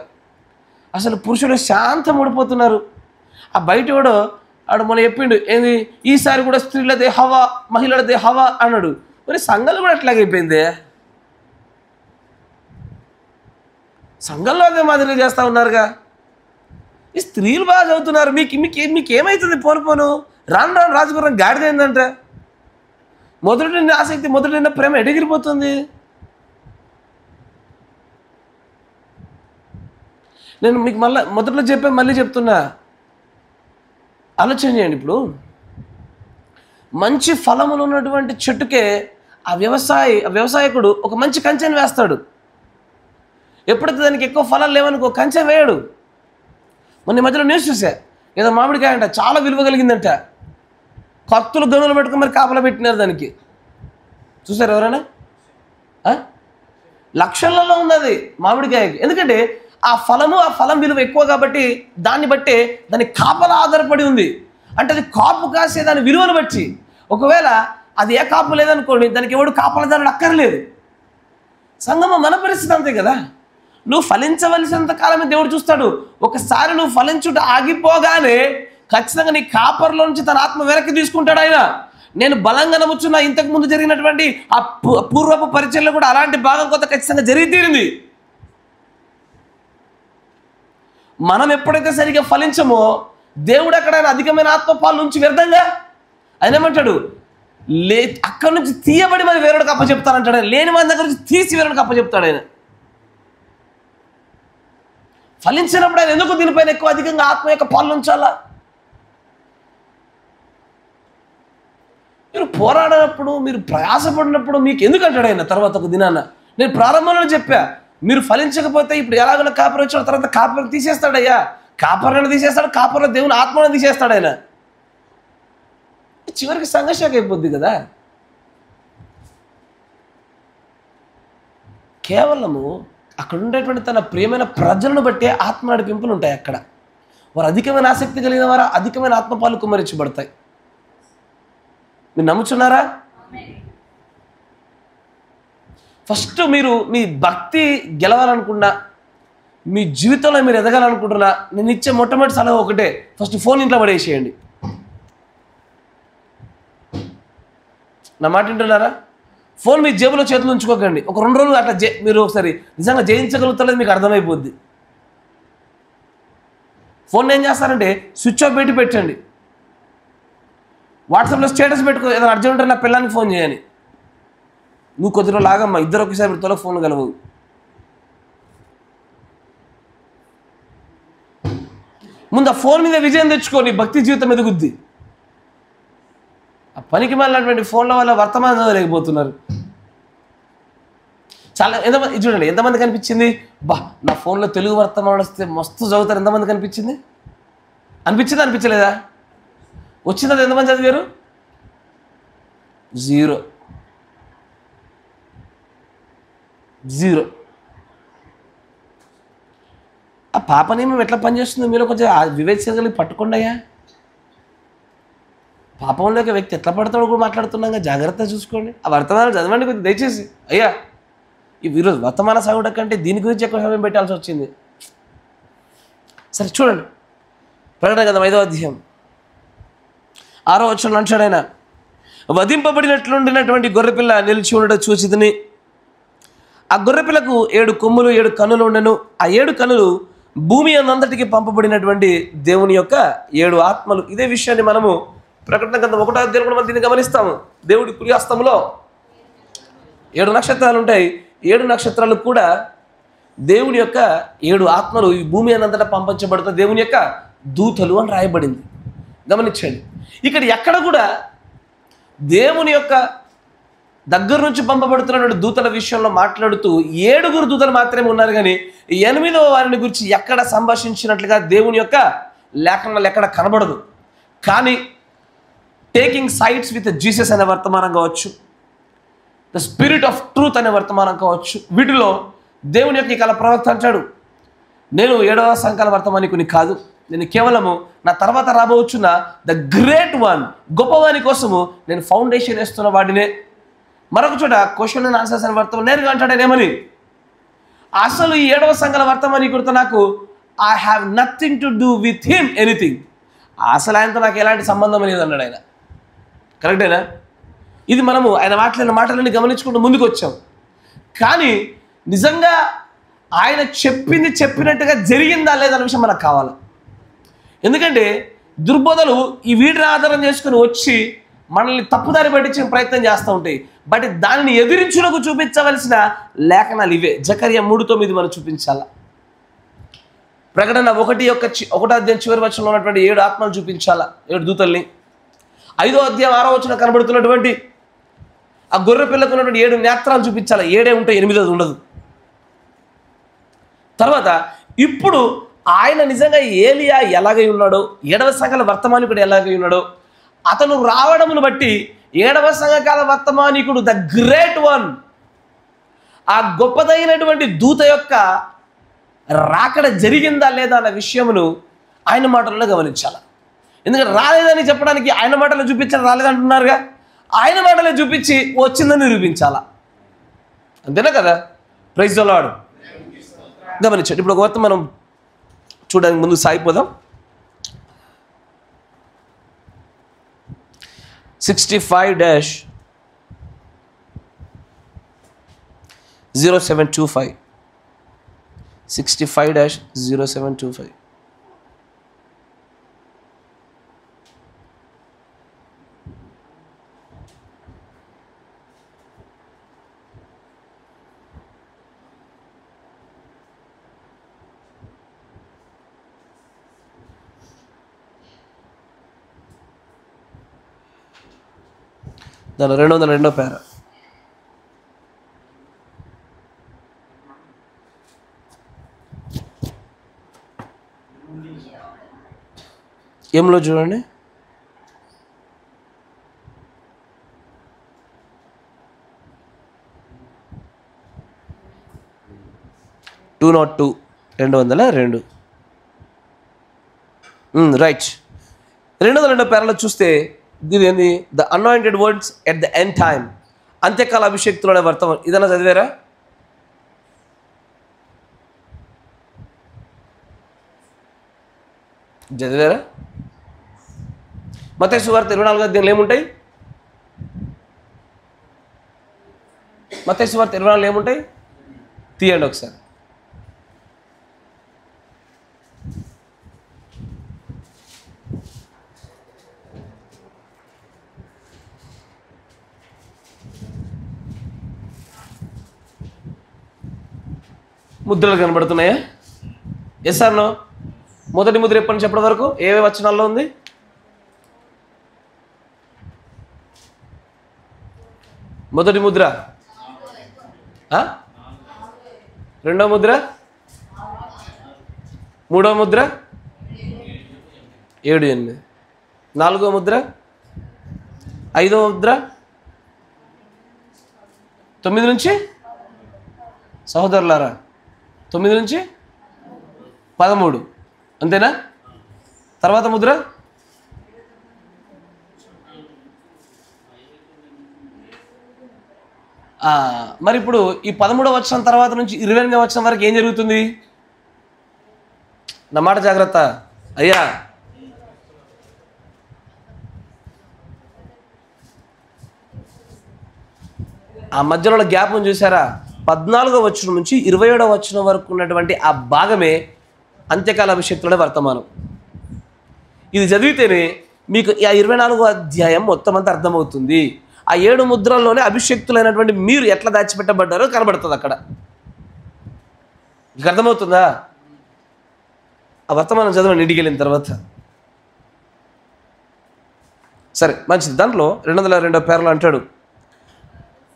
[SPEAKER 1] అసలు పురుషుడు శాంతం ఊడిపోతున్నారు. ఆ బయట కూడా ఆడు మొన్న చెప్పిండు, ఏంది ఈసారి కూడా స్త్రీలదే హవా మహిళలదే హవా అన్నాడు. మరి సంఘాలు కూడా అట్లాగైపోయిందే, సంఘంలో అదే మాదిరిగా చేస్తూ ఉన్నారుగా. ఈ స్త్రీలు బాగా చదువుతున్నారు, మీకేమవుతుంది? పోను రాను రాజుగురం గాడిదైందంట. మొదటి నిన్న ఆసక్తి, మొదటి నిన్న ప్రేమ ఎడిగిరిపోతుంది. నేను మీకు మొదట్లో మళ్ళీ చెప్తున్నా, ఆలోచన చేయండి. ఇప్పుడు మంచి ఫలములు ఉన్నటువంటి చెట్టుకే ఆ వ్యవసాయకుడు ఒక మంచి కంచెని వేస్తాడు. ఎప్పుడైతే దానికి ఎక్కువ ఫలాలు లేవనుకో కంచె వేయడు. మొన్న మధ్యలో న్యూస్ చూసా, ఏదో మామిడికాయ అంట చాలా విలువ కలిగిందంట, కత్తులు గనులు పెట్టుకుని మరి కాపలా పెట్టినారు దానికి. చూసారు ఎవరైనా? లక్షలలో ఉన్నది మామిడికాయకి. ఎందుకంటే ఆ ఫలం విలువ ఎక్కువ కాబట్టి దాన్ని బట్టే దాని కాపలా ఆధారపడి ఉంది. అంటే అది కాపు కాసే దాని విలువను బట్టి. ఒకవేళ అది ఏ కాపు లేదనుకోండి, దానికి ఎవడు కాపలదారుడు అక్కర్లేదు. సంగమ మన పరిస్థితి అంతే కదా. నువ్వు ఫలించవలసినంత కాలమే దేవుడు చూస్తాడు. ఒకసారి నువ్వు ఫలించుట ఆగిపోగానే ఖచ్చితంగా నీ కాపర్లో నుంచి తన ఆత్మ వెనక్కి తీసుకుంటాడు ఆయన. నేను బలంగా నమ్ముచున్నా, ఇంతకు ముందు జరిగినటువంటి ఆ పూర్వపు పరిచయంలో కూడా అలాంటి భాగం కొంత ఖచ్చితంగా జరిగి తీరింది. మనం ఎప్పుడైతే సరిగ్గా ఫలించమో దేవుడు అక్కడ ఆయన అధికమైన ఆత్మపాలు నుంచి వ్యర్థంగా ఆయన ఏమంటాడు, అక్కడి నుంచి తీయబడి మరి వేరొకరికి అప్పచెప్తానంటాడు ఆయన. లేని వారి దగ్గర నుంచి తీసి వేరొకరికి అప్పచెప్తాడు ఆయన. ఫలించినప్పుడు ఆయన ఎందుకు దీనిపైన ఎక్కువ అధికంగా ఆత్మ యొక్క పాలు ఉంచాలా? మీరు పోరాడినప్పుడు, మీరు ప్రయాసపడినప్పుడు మీకు ఎందుకు అంటాడు ఆయన తర్వాత ఒక దినాన? నేను ప్రారంభంలో చెప్పా, మీరు ఫలించకపోతే ఇప్పుడు ఎలాగైనా కాపరి వచ్చిన తర్వాత కాపరిని తీసేస్తాడయ్యా. కాపర్లను తీసేస్తాడు, కాపర్లో దేవుని ఆత్మను తీసేస్తాడు ఆయన. చివరికి సంఘర్షణ అయిపోద్ది కదా. కేవలము అక్కడ ఉండేటువంటి తన ప్రియమైన ప్రజలను బట్టే ఆత్మ నడిపింపులు ఉంటాయి. అక్కడ వారు అధికమైన ఆసక్తి కలిగిన వారు అధికమైన ఆత్మపాలు కుమ్మరించబడతాయి. మీరు నమ్ముచున్నారా? ఫస్ట్ మీరు మీ భక్తి గెలవాలనుకున్నా, మీ జీవితంలో మీరు ఎదగాలనుకుంటున్నా, నేను ఇచ్చే మొట్టమొదటి సలహా ఒకటే, ఫస్ట్ ఫోన్ ఇంట్లో పడేసేయండి. నా మాట వింటున్నారా? ఫోన్ మీ జేబులో చేతులు ఉంచుకోకండి. ఒక 2 రోజులు అట్లా మీరు ఒకసారి నిజంగా జయించగలుగుతారో మీకు అర్థమైపోద్ది. ఫోన్ ఏం చేస్తారంటే స్విచ్ ఆఫ్ పెట్టి పెట్టండి. వాట్సాప్లో స్టేటస్ పెట్టుకో, ఏదైనా అర్జెంట్ ఉంటే నా పిల్లానికి ఫోన్ చేయని. నువ్వు కొద్ది రోజులు లాగమ్మా, ఇద్దరు ఒకేసారి పెడితే ఫోన్లు కలవవు. ముందు ఆ ఫోన్ మీద విజయం తెచ్చుకోని భక్తి జీవితం ఎదుగుద్ది. ఆ పనికి మళ్ళినటువంటి ఫోన్ల వల్ల వర్తమానం చదవలేకపోతున్నారు. చాలా ఎంతమంది చూడండి, ఎంతమంది కనిపించింది నా ఫోన్లో తెలుగు వర్తమానం వస్తే మస్తు చదువుతారు. ఎంతమంది కనిపించింది? అనిపించలేదా? వచ్చింది ఎంతమంది చదివారు? 0. ఆ పాపనేమో ఎట్లా పనిచేస్తుందో మీరు కొంచెం వివేచనగలిగి పట్టుకోండియా. పాపంలోకి వ్యక్తి ఎట్లా పడతాడో కూడా మాట్లాడుతున్నాగా, జాగ్రత్తగా చూసుకోండి. ఆ వర్తమానాలు చదవండి కొంచెం దయచేసి. అయ్యా ఈరోజు వర్తమాన సాగుట కంటే దీని గురించి ఎక్కువ సమయం పెట్టాల్సి వచ్చింది. సరే చూడండి, ప్రకటన గ్రంథం 5వ అధ్యాయం 6వ వచనంలో అంటాడు ఆయన, వధింపబడినట్లుండినటువంటి గొర్రెపిల్ల నిలిచి ఉండడం చూచితిని. ఆ గొర్రెపిల్లకు 7 కొమ్ములు 7 కన్నులు ఉండెను. ఆ 7 కన్నులు భూమి అన్నంతటికి పంపబడినటువంటి దేవుని యొక్క 7 ఆత్మలు. ఇదే విషయాన్ని మనము ప్రకటన గ్రంథం 1వ అధ్యాయం కూడా మనం దీన్ని గమనిస్తాము. దేవుడి కుడి హస్తములో 7 నక్షత్రాలు ఉంటాయి. 7 నక్షత్రాలు కూడా దేవుని యొక్క 7 ఆత్మలు ఈ భూమి అన్నంతటా పంపించబడుతున్న దేవుని యొక్క దూతలు అని రాయబడింది. గమనించండి, ఇక్కడ ఎక్కడ కూడా దేవుని యొక్క దగ్గర నుంచి పంపబడుతున్నటువంటి దూతల విషయంలో మాట్లాడుతూ 7 దూతలు మాత్రమే ఉన్నారు, కానీ 8వ వారిని గురించి ఎక్కడ సంభాషించినట్లుగా దేవుని యొక్క లేఖనాలు ఎక్కడ కనబడదు. కానీ టేకింగ్ సైడ్స్ విత్ జీసస్ అనే వర్తమానం కావచ్చు, ద స్పిరిట్ ఆఫ్ ట్రూత్ అనే వర్తమానం కావచ్చు, వీటిలో దేవుని యొక్క కాల ప్రవక్త అంటాడు, నేను 7వ సంకాల వర్తమానికుని కాదు, నేను కేవలము నా తర్వాత రాబోచున్న ద గ్రేట్ వన్, గొప్పవాని కోసము నేను ఫౌండేషన్ వేస్తున్న వాడినే. మరొక చోట క్వశ్చన్ అండ్ ఆన్సర్స్ అని వర్తమానం నేరుగా అంటాడేమని, అసలు ఈ 7వ సంఘాల వర్తమానికుడితో నాకు I have nothing to do with him anything, అసలు ఆయనతో నాకు ఎలాంటి సంబంధం లేదు అన్నాడు ఆయన. కరెక్టేనా? ఇది మనము ఆయన మాట్లాడిన మాటలన్నీ గమనించుకుంటూ ముందుకు వచ్చాం. కానీ నిజంగా ఆయన చెప్పింది చెప్పినట్టుగా జరిగిందా లేదన్న విషయం మనకు కావాలి. ఎందుకంటే దుర్బోధలు ఈ వీడిని ఆధారం చేసుకుని వచ్చి మనల్ని తప్పుదారి పట్టించే ప్రయత్నం చేస్తూ ఉంటాయి. బట్ దానిని ఎదిరించులకు చూపించవలసిన లేఖనాలు ఇవే. జకర్యా 3:9 మనం చూపించాలా. ప్రకటన 1వ అధ్యాయం చివరి వచనంలో ఉన్నటువంటి 7 ఆత్మలు చూపించాలా, 7 దూతల్ని. 5వ అధ్యాయం 6వ వచనం కనబడుతున్నటువంటి ఆ గొర్రె పిల్లకు ఉన్నటువంటి 7 నేత్రాలు చూపించాలా. 7 ఉంటాయి, 8ది ఉండదు. తర్వాత ఇప్పుడు ఆయన నిజంగా ఏలియా ఎలాగై ఉన్నాడో, 7వ సంఘాల వర్తమానికుడు ఎలాగై ఉన్నాడో, అతను రావడమును బట్టి 7వ సంఘకాల వర్తమానికుడు ద గ్రేట్ వన్, ఆ గొప్పదైనటువంటి దూత యొక్క రాకడ జరిగిందా లేదా అన్న విషయమును ఆయన మాటల్లో గమనించాలి. ఎందుకంటే రాలేదని చెప్పడానికి ఆయన మాటలు చూపించాలి, రాలేదంటున్నారుగా, ఆయన మాటలే చూపించి వచ్చిందని నిరూపించాలా. అంతేనా కదా? Praise the Lord. గమనించండి. ఇప్పుడు ఒక వర్త మనం చూడడానికి ముందు సాగిపోదాం. 65-0725 65-0725. దాని 202వ పేర. ఏంలో చూడండి, (202) 202. రైట్. 202వ పేరలో చూస్తే ఇది ఏంది? The anointed words at the end time, అంత్యకాల అభిషేక్తులనే వర్తమానం. ఇదన్నా చదివారా? చదివారా? మత్తయి సువార్త 24వ అధ్యాయంలో ఏముంటాయి? మత్తయి సువార్త 24లో ఏముంటాయి? తీయండి ఒకసారి. ముద్రలు కనబడుతున్నాయా? Yes are no? మొదటి ముద్ర ఎప్పటి నుంచి ఎప్పటి వరకు ఏ వచనాల్లో ఉంది? మొదటి ముద్ర, రెండవ ముద్ర, మూడవ ముద్ర 7-8, నాలుగవ ముద్ర, 5వ ముద్ర 9 నుంచి, సహోదరులారా 9 నుంచి 13, అంతేనా? తర్వాత ముద్ర మరి ఇప్పుడు ఈ 13వ వచనం తర్వాత నుంచి 28వ వచనం వరకు ఏం జరుగుతుంది? నా మాట జాగ్రత్త అయ్యా. ఆ మధ్యలో గ్యాప్ను చూసారా? 14వ వచనం నుంచి 27వ వచనం వరకు ఉన్నటువంటి ఆ భాగమే అంత్యకాల అభిషేక్తుల వర్తమానం. ఇది చదివితేనే మీకు ఆ 24వ అధ్యాయం మొత్తం అంతా అర్థమవుతుంది. ఆ 7 ముద్రల్లోనే అభిషేక్తులైనటువంటి మీరు ఎట్లా దాచిపెట్టబడ్డారో కనబడుతుంది అక్కడ. మీకు అర్థమవుతుందా? ఆ వర్తమానం చదవండి ఇంటికి వెళ్ళిన తర్వాత. సరే, మంచిది. దాంట్లో 202వ పేర్లో అంటాడు,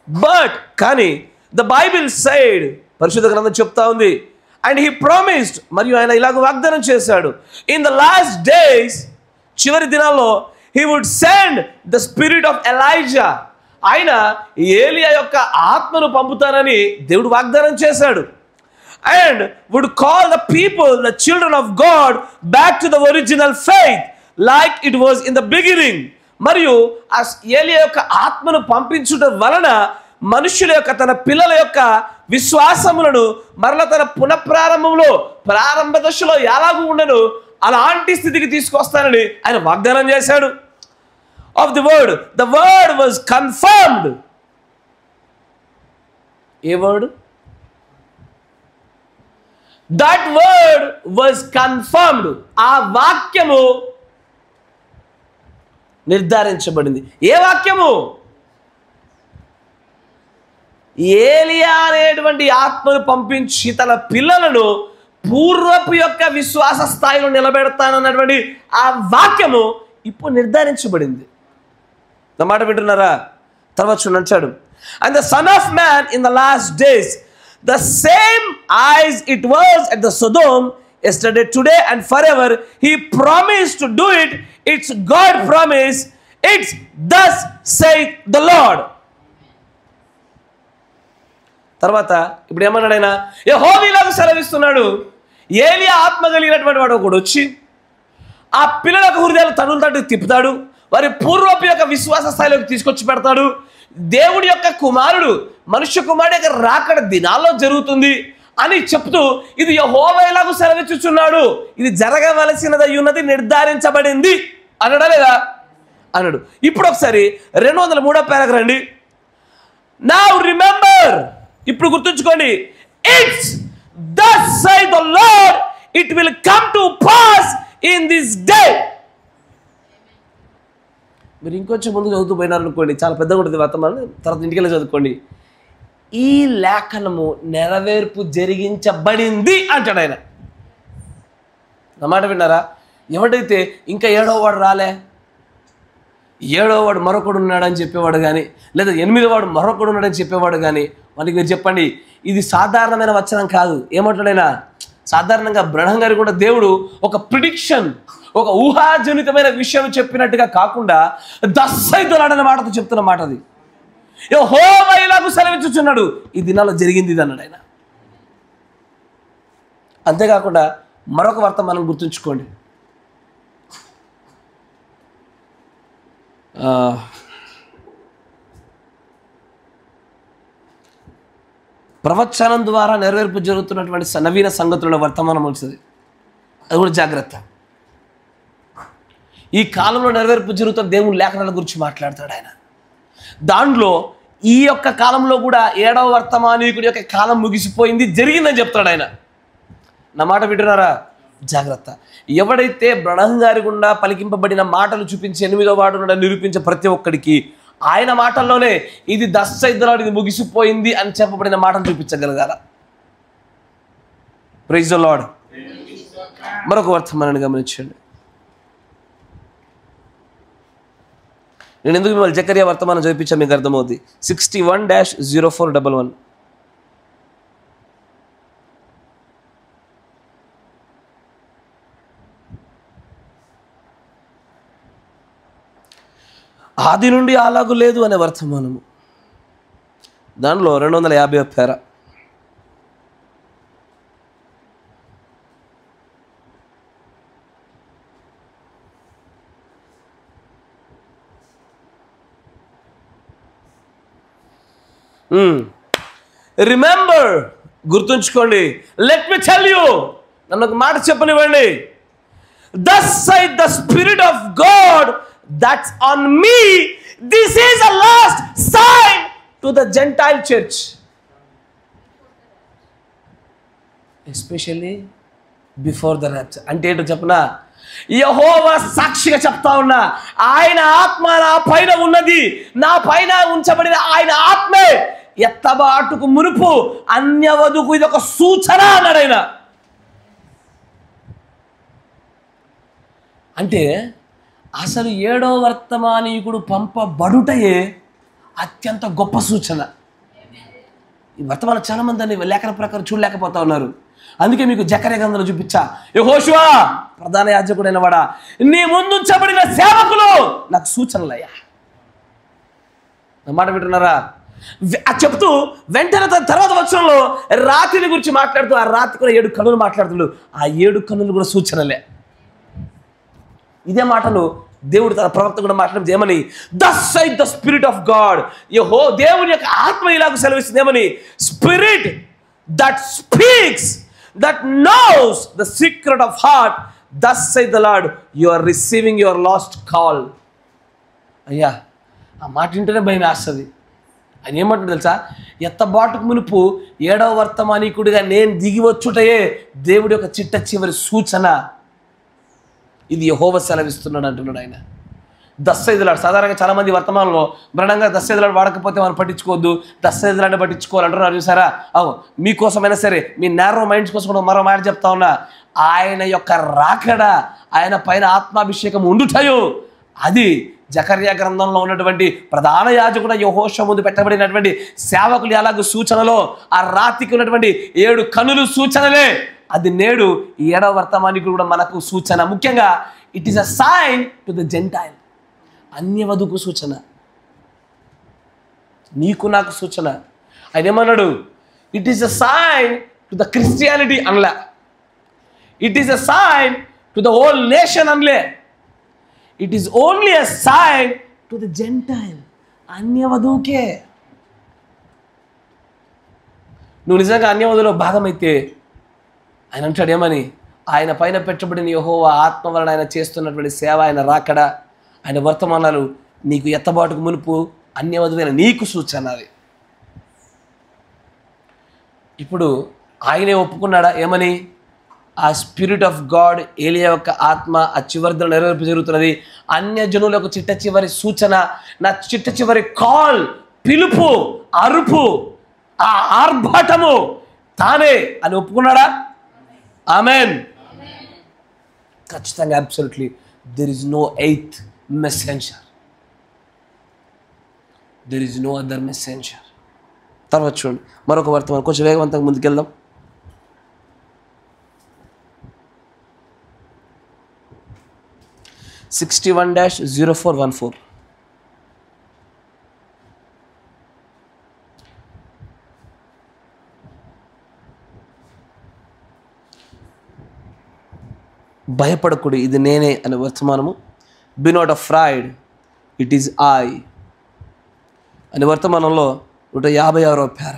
[SPEAKER 1] బట్ కానీ ద బైబిల్ సైడ్, పరిశుద్ధ గ్రంథం చెప్తా ఉంది, అండ్ హీ ప్రామిస్డ్, మరియు ఆయన ఇలాగ వాగ్దానం చేశాడు, ఇన్ ద లాస్ట్ డేస్, చివరి దినాల్లో, he would send the spirit of Elijah, ఆయన ఏలియా యొక్క ఆత్మను పంపుతానని దేవుడు వాగ్దానం చేశాడు. And would call the people, the children of God, back to the original faith like it was in the beginning. మరియు ఆ ఏలియా యొక్క ఆత్మను పంపించుట వలన మనుషుల యొక్క, తన పిల్లల యొక్క విశ్వాసములను మరలా తన పునఃప్రారంభంలో, ప్రారంభ దశలో ఎలాగూ ఉండను అలాంటి స్థితికి తీసుకొస్తానని ఆయన వాగ్దానం చేశాడు. Of the word, the word was confirmed. A word? That word was confirmed. ఆ వాక్యము నిర్ధారించబడింది. ఏ వాక్యము? ఏలియా అనేటువంటి ఆత్మను పంపించి తన పిల్లలను పూర్వపు యొక్క విశ్వాస స్థాయిలో నిలబెడతానన్నటువంటి ఆ వాక్యము ఇప్పుడు నిర్ధారించబడింది. నా మాట వింటున్నారా? తర్వాత చూడండి, and the Son of Man in the last days, the same as it was at the Sodom yesterday, today and forever, he promised to do it. It's God promise. It's thus saith the Lord. తర్వాత ఇప్పుడు ఏమన్నాడు ఆయన? యెహోవా ఇలాగ సెలవిస్తున్నాడు, ఏలియా ఆత్మ కలిగినటువంటి వాడు ఒకడు వచ్చి ఆ పిల్లలకు హృదయాలు తన్నులు తట్టు తిప్పుతాడు, వారి పూర్వపు యొక్క విశ్వాస స్థాయిలోకి తీసుకొచ్చి పెడతాడు. దేవుడి యొక్క కుమారుడు, మనుష్య కుమారుడు యొక్క రాకడ దినాల్లో జరుగుతుంది అని చెప్తూ ఇది యెహోవా ఇలాగ సెలవిచ్చుచున్నాడు, ఇది జరగవలసినది ఉన్నది, నిర్ధారించబడింది అన్నాడా లేదా? అన్నాడు. ఇప్పుడు ఒకసారి 203వ పేరాకు రండి. నౌ రిమెంబర్, ఇప్పుడు గుర్తుంచుకోండి, it's thus saith the Lord, it will come to pass in this day. మీరు ఇంకొంచెం ముందు చదువుతూ పోయినారనుకోండి, చాలా పెద్దగా ఉంటుంది వర్తమానం, తర్వాత ఇంటికి వెళ్ళి చదువుకోండి. ఈ లేఖనము నెరవేర్పు జరిగించబడింది అంటాడు ఆయన. నా మాట విన్నారా? ఎవడైతే ఇంకా 7వ వాడు రాలే, 7వ వాడు మరొకడు ఉన్నాడని చెప్పేవాడు కానీ, లేదా 8వ వాడు మరొకడు ఉన్నాడని చెప్పేవాడు కానీ, మనకి మీరు చెప్పండి, ఇది సాధారణమైన వచనం కాదు. ఏమంటాడైనా? సాధారణంగా బ్రహ్మ గారు కూడా దేవుడు ఒక ప్రిడిక్షన్, ఒక ఊహాజనితమైన విషయం చెప్పినట్టుగా కాకుండా దస్సైతులాడనే మాటతో చెప్తున్న మాట అది. యెహోవా ఇలాగ సెలవిచ్చుచున్నాడు, ఈ దినాల్లో జరిగింది ఇది అన్నాడు ఆయన. అంతేకాకుండా మరొక వర్తమానం గుర్తుంచుకోండి. ప్రవచనం ద్వారా నెరవేర్పు జరుగుతున్నటువంటి నవీన సంగతుల వర్తమానం వచ్చింది, అది కూడా జాగ్రత్త. ఈ కాలంలో నెరవేర్పు జరుగుతున్న దేవుని లేఖనాల గురించి మాట్లాడతాడు ఆయన. దాంట్లో ఈ యొక్క కాలంలో కూడా 7వ వర్తమానీకుడి యొక్క కాలం ముగిసిపోయింది, జరిగిందని చెప్తాడు ఆయన. నా మాట వింటున్నారా? జాగ్రత్త. ఎవడైతే బ్రహ్మ గారి గుండా పలికింపబడిన మాటలు చూపించి 8వ వాడు నిరూపించే ప్రతి ఒక్కడికి ఆయన మాటల్లోనే ఇది దస్సైద్రాడు, ఇది ముగిసిపోయింది అని చెప్పబడిన మాటలు చూపించగలగాల. Praise the lord. మరొక వర్తమానాన్ని గమనించండి. నేను ఎందుకు మిమ్మల్ని జకర్యా వర్తమానం చూపించా మీకు అర్థమవుతుంది. 61-0411. ఆది నుండి అలాగూ లేదు అనే వర్తమానము. దానిలో 250వ పేర. రిమెంబర్, గుర్తుంచుకోండి. లెట్ మీ టెల్ యూ, నన్ను ఒక మాట చెప్పనివ్వండి. Thus saith the Spirit of God that's on me. This is a last sign to the gentile church, especially before the rapture. అంటే ఏంటో చెప్పనా, యెహోవా సాక్షిగా చెప్తా ఉన్నా, ఆయన ఆత్మ నా పైన ఉన్నది, నా పైన ఉంచబడిన ఆయన ఆత్మే ఎత్తబాటుకు మునుపు అన్యవధుకు ఇది ఒక సూచన అన్నాడు ఆయన. అంటే అసలు 7వ వర్తమానీకుడు పంపబడుటయే అత్యంత గొప్ప సూచన. ఈ వర్తమానం చాలా మంది అని లేఖన ప్రకారం చూడలేకపోతా ఉన్నారు. అందుకే మీకు జకర్యా గ్రంథంలో చూపించా, యెహోషువ ప్రధాన యాజకుడైన వాడా, నీ ముందుంచబడిన సేవకులు నాకు సూచనలయ్యా. నా మాట వింటున్నారా? చెప్తూ వెంటనే తర్వాత వచనంలో రాత్రిని గురించి మాట్లాడుతూ ఆ రాత్రి కూడా 7 కన్నులు మాట్లాడుతున్నాడు. ఆ 7 కన్నులు కూడా సూచనలే. ఇదే మాటలు దేవుడు తన ప్రవక్త కూడా మాట్లాడేది ఏమని, thus saith the spirit of God, దేవుని యొక్క ఆత్మ ఇలాగ సెలవిస్తుంది ఏమని, Spirit that speaks, that knows the secret of heart, thus saith the Lord, you are receiving your last call. అయ్యా ఆ మాట వింటేనే భయం వేస్తుంది. ఆయన ఏమంటాడు తెలుసా, ఎత్తబాటుకు మునుపు 7వ వర్తమానీకుడిగా నేను దిగి వచ్చుటయే దేవుడి యొక్క చిట్ట చివరి సూచన. ఇది యెహోవా సెలవిస్తున్నాడు అంటున్నాడు ఆయన. దస్సైదులాడు సాధారణంగా చాలామంది వర్తమానంలో బ్రహ్నంగా దస్సైదులాడు వాడకపోతే మనం పట్టించుకోవద్దు, దస్సైదులాడు పట్టించుకోవాలంటున్నారు చూసారా. మీకోసమైనా సరే, మీ నేరో మైండ్స్ కోసం కూడా మరో మాట చెప్తా ఉన్నా, ఆయన యొక్క రాకడ, ఆయన పైన ఆత్మాభిషేకం ఉండుటయో అది జకర్యా గ్రంథంలో ఉన్నటువంటి ప్రధాన యాజకుడు యెహోషువ ముందు పెట్టబడినటువంటి సేవకులు ఎలాగో సూచనలో ఆ రాతికి ఉన్నటువంటి 7 కన్నులు సూచనలే, అది నేడు 7వ వర్తమానికుడు కూడా మనకు సూచన. ముఖ్యంగా it is a sign to the Gentile, అన్యవధుకు సూచన, నీకు నాకు సూచన. ఆయన ఏమన్నాడు, it is a sign to the Christianity అనలే, it is a sign to the whole nation అనలే, it is only a sign to the Gentile, అన్యవధువుకే. నువ్వు నిజంగా అన్యవధులో భాగమైతే ఆయన అంటాడు ఏమని, ఆయన పైన పెట్టబడిన యెహోవా ఆత్మ వలన ఆయన చేస్తున్నటువంటి సేవ, ఆయన రాకడ, ఆయన వర్తమానాలు నీకు ఎత్తబాటుకు మునుపు అన్యవధువైన నీకు సూచన. అది ఇప్పుడు ఆయనే ఒప్పుకున్నాడా ఏమని, ఆ స్పిరిట్ ఆఫ్ గాడ్, ఏలియా యొక్క ఆత్మ ఆ చివరిలో నెరవేర్పు జరుగుతున్నది, అన్యజనులకు చిట్ట చివరి సూచన, నా చిట్ట చివరి కాల్, పిలుపు, అరుపు, ఆ ఆర్భాటము తానే అని ఒప్పుకున్నాడా? ఆమెన్. ఖచ్చితంగా, absolutely there is no eighth messenger, there is no other messenger. తర్వాత చూడండి మరొక వర్తమానం, కొంచెం వేగవంతంగా ముందుకెళ్దాం. (61-0414) భయపడకుడి, ఇది నేనే అనే వర్తమానము. Be not afraid, it is I అనే వర్తమానంలో 156వ పేర.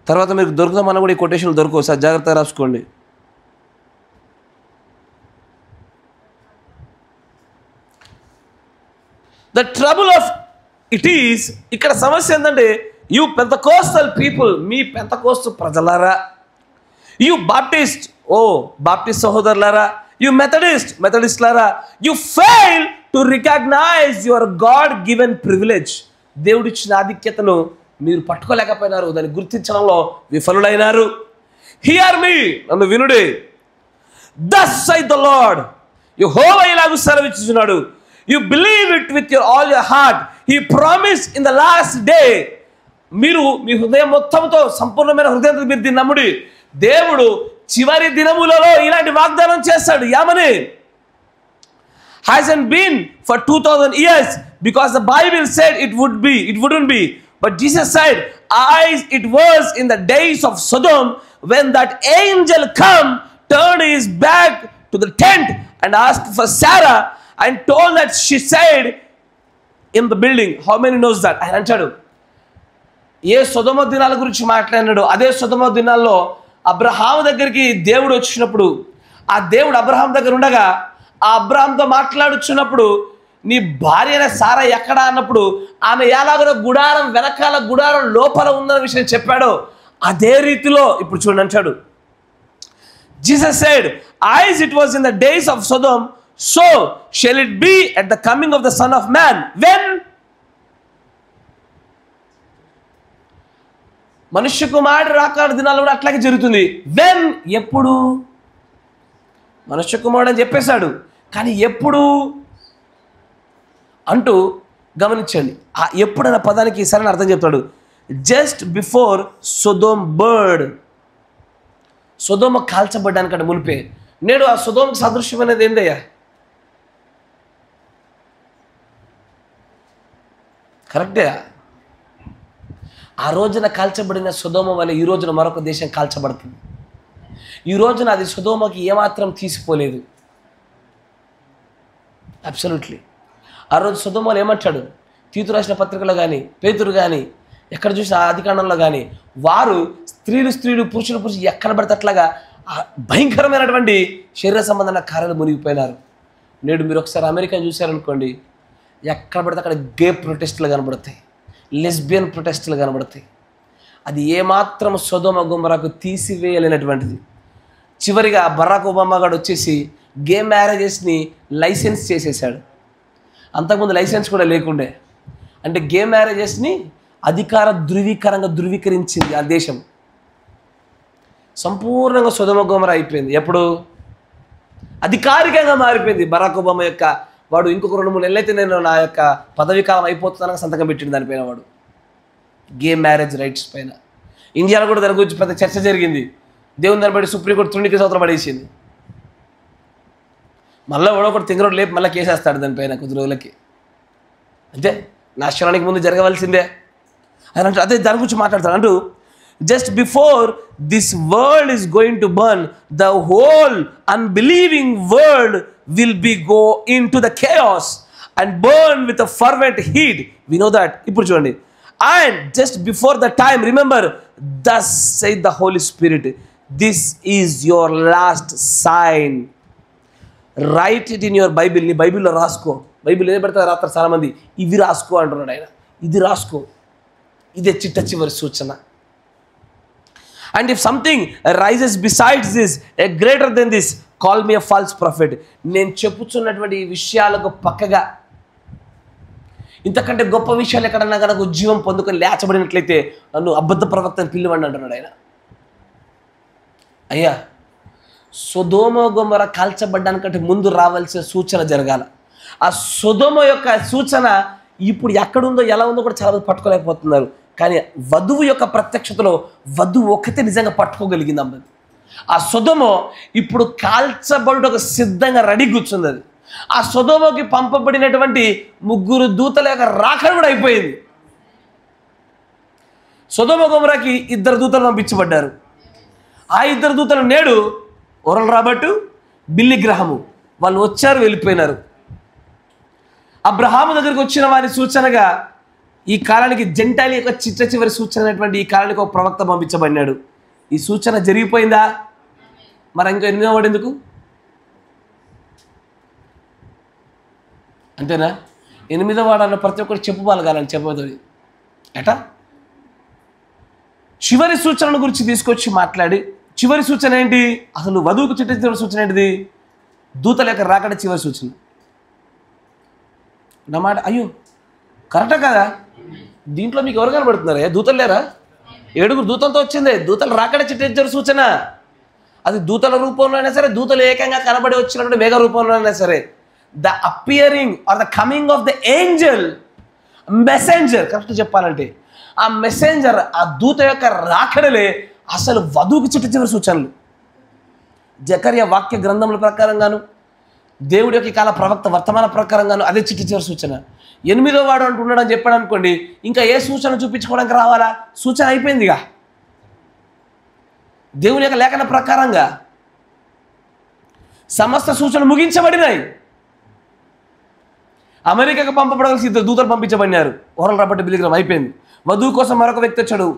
[SPEAKER 1] తర్వాత మీకు దొరుకుతామన్నా కూడా ఈ కొటేషన్లు దొరకవు, సార్ జాగ్రత్తగా రాసుకోండి. The trouble of it is, ఇక్కడ సమస్య ఏంటంటే, యూ పెంతకోస్టల్ పీపుల్, మీ పెంతకోస్తు ప్రజలారా, యూ బాప్టిస్ట్, ఓ బాప్టిస్ట్ సహోదరులారా, యూ మెథడిస్ట్లారా, you fail to recognise your God given privilege. దేవుడిచ్చిన ఆధిక్యతను మీరు పట్టుకోలేకపోయినారు, దాన్ని గుర్తించడంలో విఫలులైనారు. హియర్ మీ, నన్ను వినుడి. దస్ సైడ్ ద లార్డ్, యెహోవా ఇలాగూ సెలవిచ్చుచున్నాడు, you believe it with your all your heart, he promise in the last day. మీరు మీ హృదయం మొత్తంతో, సంపూర్ణమైన హృదయంతో మీరు దీన్ని నమ్ముడి. దేవుడు చివరి దినములలో ఇలాంటి వాగ్దానం చేస్తాడు. ఏమని? hasn't been for 2000 years, because the Bible said it wouldn't be. But Jesus said, as it was in the days of Sodom, when that angel turned his back to the tent and asked for Sarah and told that she said in the building. How many knows that? ఆయన అంటాడు, ఏ సొదొమ దినాల గురించి మాట్లాడినాడు, అదే సొదొమ దినాల్లో అబ్రహాము దగ్గరికి దేవుడు వచ్చినప్పుడు, ఆ దేవుడు అబ్రహాం దగ్గర ఉండగా ఆ అబ్రహాంతో మాట్లాడుచున్నప్పుడు నీ భార్య అయిన సారా ఎక్కడ అన్నప్పుడు ఆమె ఎలాగో గుడారం వెనకాల గుడారం లోపల ఉందన్న విషయం చెప్పాడో అదే రీతిలో ఇప్పుడు చూడండి అంటాడు. Jesus said, as it was in the days of Sodom, so shall it be at the coming of the Son of Man. When? మనుష్య కుమారుడు రాకడ దినాలు కూడా అట్లాగే జరుగుతుంది. వెన్? ఎప్పుడు? మనుష్య కుమారుడు అని చెప్పేశాడు, కానీ ఎప్పుడు అంటూ గమనించండి. ఆ ఎప్పుడన్న పదానికి సరైన అర్థం చెప్తాడు. Just before Sodom burned. సొదోమ కాల్చబడ్డానికంటే మునిపే. నేడు ఆ సొదోమ సదృశ్యం అనేది ఏందయ్యా? కరెక్టే. ఆ రోజున కాల్చబడిన సొదోమ వల్ల ఈ రోజున మరొక దేశం కాల్చబడుతుంది. ఈ రోజున అది సొదోమకి ఏమాత్రం తీసిపోలేదు. అబ్సల్యూట్లీ. ఆ రోజు సొదోమలో ఏమంటాడు? తీతు రాసిన పత్రికలో కానీ పేతురు కానీ ఎక్కడ చూసిన ఆదికాండంలో కానీ వారు స్త్రీలు పురుషులు ఎక్కడ పడితే అట్లాగా భయంకరమైనటువంటి శరీర సంబంధమైన కార్యాలు మునిగిపోయినారు. నేడు మీరు ఒకసారి అమెరికా చూశారనుకోండి, ఎక్కడ పడితే అక్కడ గే ప్రొటెస్టులు కనబడతాయి, లెస్బియన్ ప్రొటెస్టులు కనబడతాయి. అది ఏమాత్రం సొదొమ గొమొర్రాకు తీసివేయలేనటువంటిది. చివరిగా బరాక్ ఒబామా గారు వచ్చేసి గే మ్యారేజెస్ని లైసెన్స్ చేసేసాడు. అంతకుముందు లైసెన్స్ కూడా లేకుండే. అంటే గే మ్యారేజెస్ని అధికార ధృవీకరించింది ఆ దేశం. సంపూర్ణంగా సొదొమ గొమొర్రా అయిపోయింది. ఎప్పుడు? అధికారికంగా మారిపోయింది. బరాక్ ఒబామా యొక్క వాడు ఇంకొక 2-3 నెలలైతే నేను నా యొక్క పదవీ కాలం అయిపోతున్నాను సంతకం పెట్టింది దానిపైన. వాడు గే మ్యారేజ్ రైట్స్ పైన. ఇండియాలో కూడా దాని గురించి పెద్ద చర్చ జరిగింది. దేవుని దాన్ని బట్టి సుప్రీంకోర్టు తుణికి సంవత్సరం పడేసింది. మళ్ళీ ఒకటి తింగరోడు లేపు మళ్ళీ కేసేస్తాడు దానిపైన కొద్ది రోజులకి. అంతే, నాశనానికి ముందు జరగవలసిందే అని అంటే అదే దాని గురించి మాట్లాడతాడు. అంటూ just before this world is going to burn, the whole unbelieving world will be go into the chaos and burn with a fervent heat. We know that. ఇప్పుడు చూడండి. And just before the time, remember, thus said the Holy Spirit, this is your last sign. Write it in your Bible. నీ బైబిల్లో రాసుకో. Bible ఏది పెడతారు రాత్రి చాలా మంది ఇవి రాసుకో అంటున్నాడు ఆయన. ఇది రాసుకో, ఇదే చిట్ట చివరి సూచన. And if something rises besides this, a greater than this, call me a false prophet. నేను చెప్పుచున్నటువంటి ఈ విషయాలకు పక్కగా ఇంతకంటే గొప్ప విషయాలు ఎక్కడన్నా కనుక ఉజ్జీవం పొందుకొని లేచబడినట్లయితే నన్ను అబద్ధ ప్రవక్తని పిలువండి అంటున్నాడు ఆయన. అయ్యా, సొదొమ గొమొర్రా కాల్చబడ్డానికంటే ముందు రావాల్సిన సూచన జరగాల. ఆ సొదొమ యొక్క సూచన ఇప్పుడు ఎక్కడుందో ఎలా ఉందో కూడా చాలా మంది పట్టుకోలేకపోతున్నారు. కానీ వధువు యొక్క ప్రత్యక్షతలో వధువు ఒకతే నిజంగా పట్టుకోగలిగింది అమ్మది. ఆ సొదొమ ఇప్పుడు కాల్చబడుటకు సిద్ధంగా రెడీ కూర్చుంది. అది ఆ సొదొమకి పంపబడినటువంటి 3 దూతల యొక్క రాకడ కూడా అయిపోయింది. సొదొమ గొమొర్రాకి 2 దూతలు పంపించబడ్డారు. ఆ 2 దూతలు నేడు ఓరల్ రాబర్ట్, బిల్లీ గ్రహము వాళ్ళు వచ్చారు, వెళ్ళిపోయినారు. అబ్రహాము దగ్గరికి వచ్చిన వారి సూచనగా ఈ కాలానికి జెంటైల్ యొక్క చిట్ట చివరి సూచన అనేటువంటి ఈ కాలానికి ఒక ప్రవక్త పంపించబడినాడు. ఈ సూచన జరిగిపోయిందా? మరి ఇంకా 8వ వాడు ఎందుకు? అంతేనా? 8వ వాడు అన్న ప్రతి ఒక్కరు చెప్పుకోగలగాలని చెప్పబోతుంది. ఎటా చివరి సూచనల గురించి తీసుకొచ్చి మాట్లాడి, చివరి సూచన ఏంటి? అసలు వధువుకు చిట్ట చివరి సూచన ఏంటిది? దూతల యొక్క రాకడ చివరి సూచన. నా మాట అయ్యో కరెక్టా కదా? దీంట్లో మీకు ఎవరు కనబడుతున్నారా? దూతలు లేరా? 7 దూతలతో వచ్చిందే. దూతలు రాకడ చిట్ట చివరి సూచన. అది దూతల రూపంలో అయినా సరే, దూతలు ఏకంగా కనబడి వచ్చినటువంటి మేఘ రూపంలో అయినా సరే, the appearing or the coming of the angel messenger. Correct చెప్పాలంటే ఆ మెసెంజర్, ఆ దూత యొక్క రాకడలే అసలు వధువుకి చిట్ట చివరి సూచనలు. జకర్యా వాక్య గ్రంథముల ప్రకారంగాను, దేవుడి యొక్క కాల ప్రవక్త వర్తమాన ప్రకారంగాను అదే చిట్ట చివరి సూచన. 8వ వాడు అంటున్నాడు అని చెప్పాడు అనుకోండి, ఇంకా ఏ సూచన చూపించుకోవడానికి రావాలా? సూచన అయిపోయిందిగా. దేవుని యొక్క లేఖన ప్రకారంగా సమస్త సూచనలు ముగించబడినాయి. అమెరికాకు పంపబడాల్సి 2 దూతలు పంపించబడినారు. ఓరల్ రాబర్ట్, బిల్లీ గ్రహం అయిపోయింది. వధువు కోసం మరొక వ్యక్తి వచ్చాడు,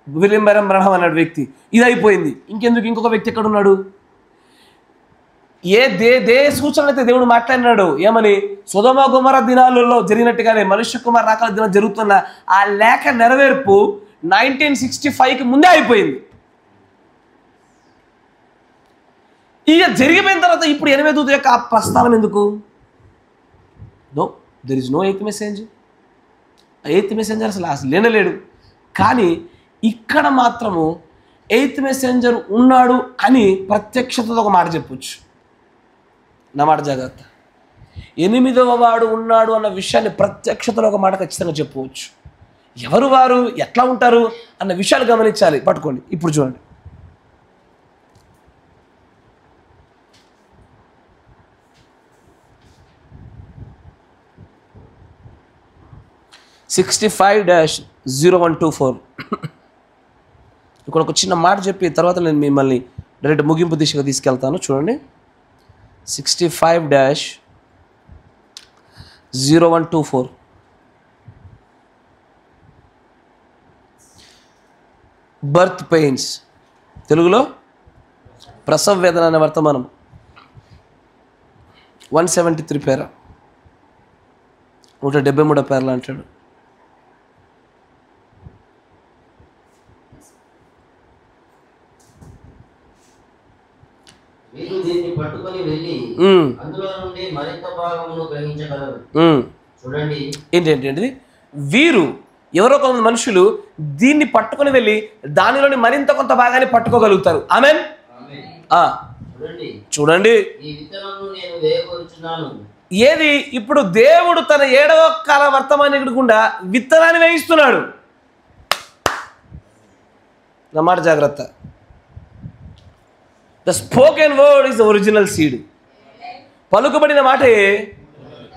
[SPEAKER 1] విలియం బ్రహం అన్నాడు వ్యక్తి. ఇది అయిపోయింది. ఇంకెందుకు? ఇంకొక వ్యక్తి ఎక్కడ ఉన్నాడు? దే సూచన అయితే దేవుడు మాట్లాడినాడు ఏమని? సొదొమ గొమొర్రా దినాలలో జరిగినట్టుగానే మనుష్య కుమార్ రాకల దినం జరుగుతున్న ఆ లేఖ నెరవేర్పు 1965కి ముందే అయిపోయింది. ఇక జరిగిపోయిన తర్వాత ఇప్పుడు 8వ దూత యొక్క ఆ ప్రస్థానం ఎందుకు? No, there is no eighth messenger. Eighth messenger అసలు లేనలేడు. కానీ ఇక్కడ మాత్రము ఎయిత్ మెసెంజర్ ఉన్నాడు అని ప్రత్యక్షతతో ఒక మాట చెప్పొచ్చు. నా మాట జాగ్రత్త. 8వ వాడు ఉన్నాడు అన్న విషయాన్ని ప్రత్యక్షతలో ఒక మాట ఖచ్చితంగా చెప్పవచ్చు. ఎవరు వారు, ఎట్లా ఉంటారు అన్న విషయాలు గమనించాలి. పట్టుకోండి, ఇప్పుడు చూడండి. (65-0124) ఇక్కడ ఒక చిన్న మాట చెప్పి తర్వాత నేను మిమ్మల్ని డైరెక్ట్ ముగింపు దిశగా తీసుకెళ్తాను. చూడండి, 65-0124. బర్త్ పెయిన్స్, తెలుగులో ప్రసవ వేదన అనే వర్తమానం. 173 పేర, 173 పేర్లు అంటాడు.
[SPEAKER 3] మీరు దీన్ని పట్టుకొని వెళ్ళి అందులో నుండి మరింత భాగమును గ్రహించగలరు. చూడండి,
[SPEAKER 1] ఏంటంటే వీరు ఎవరో కొంత మనుషులు దీన్ని పట్టుకొని వెళ్ళి దానిలోని మరింత కొంత భాగాన్ని పట్టుకోగలుగుతారు. ఆమెన్. చూడండి,
[SPEAKER 3] ఈ విత్తనమును నేను వేయగోరుచున్నాను.
[SPEAKER 1] ఏది? ఇప్పుడు దేవుడు తన 7వ కాల వర్తమానికుడి గుండా విత్తనాన్ని వేయిస్తున్నాడు. నా మాట జాగ్రత్త. The spoken word is the original seed. పలుకుబడిన మాటే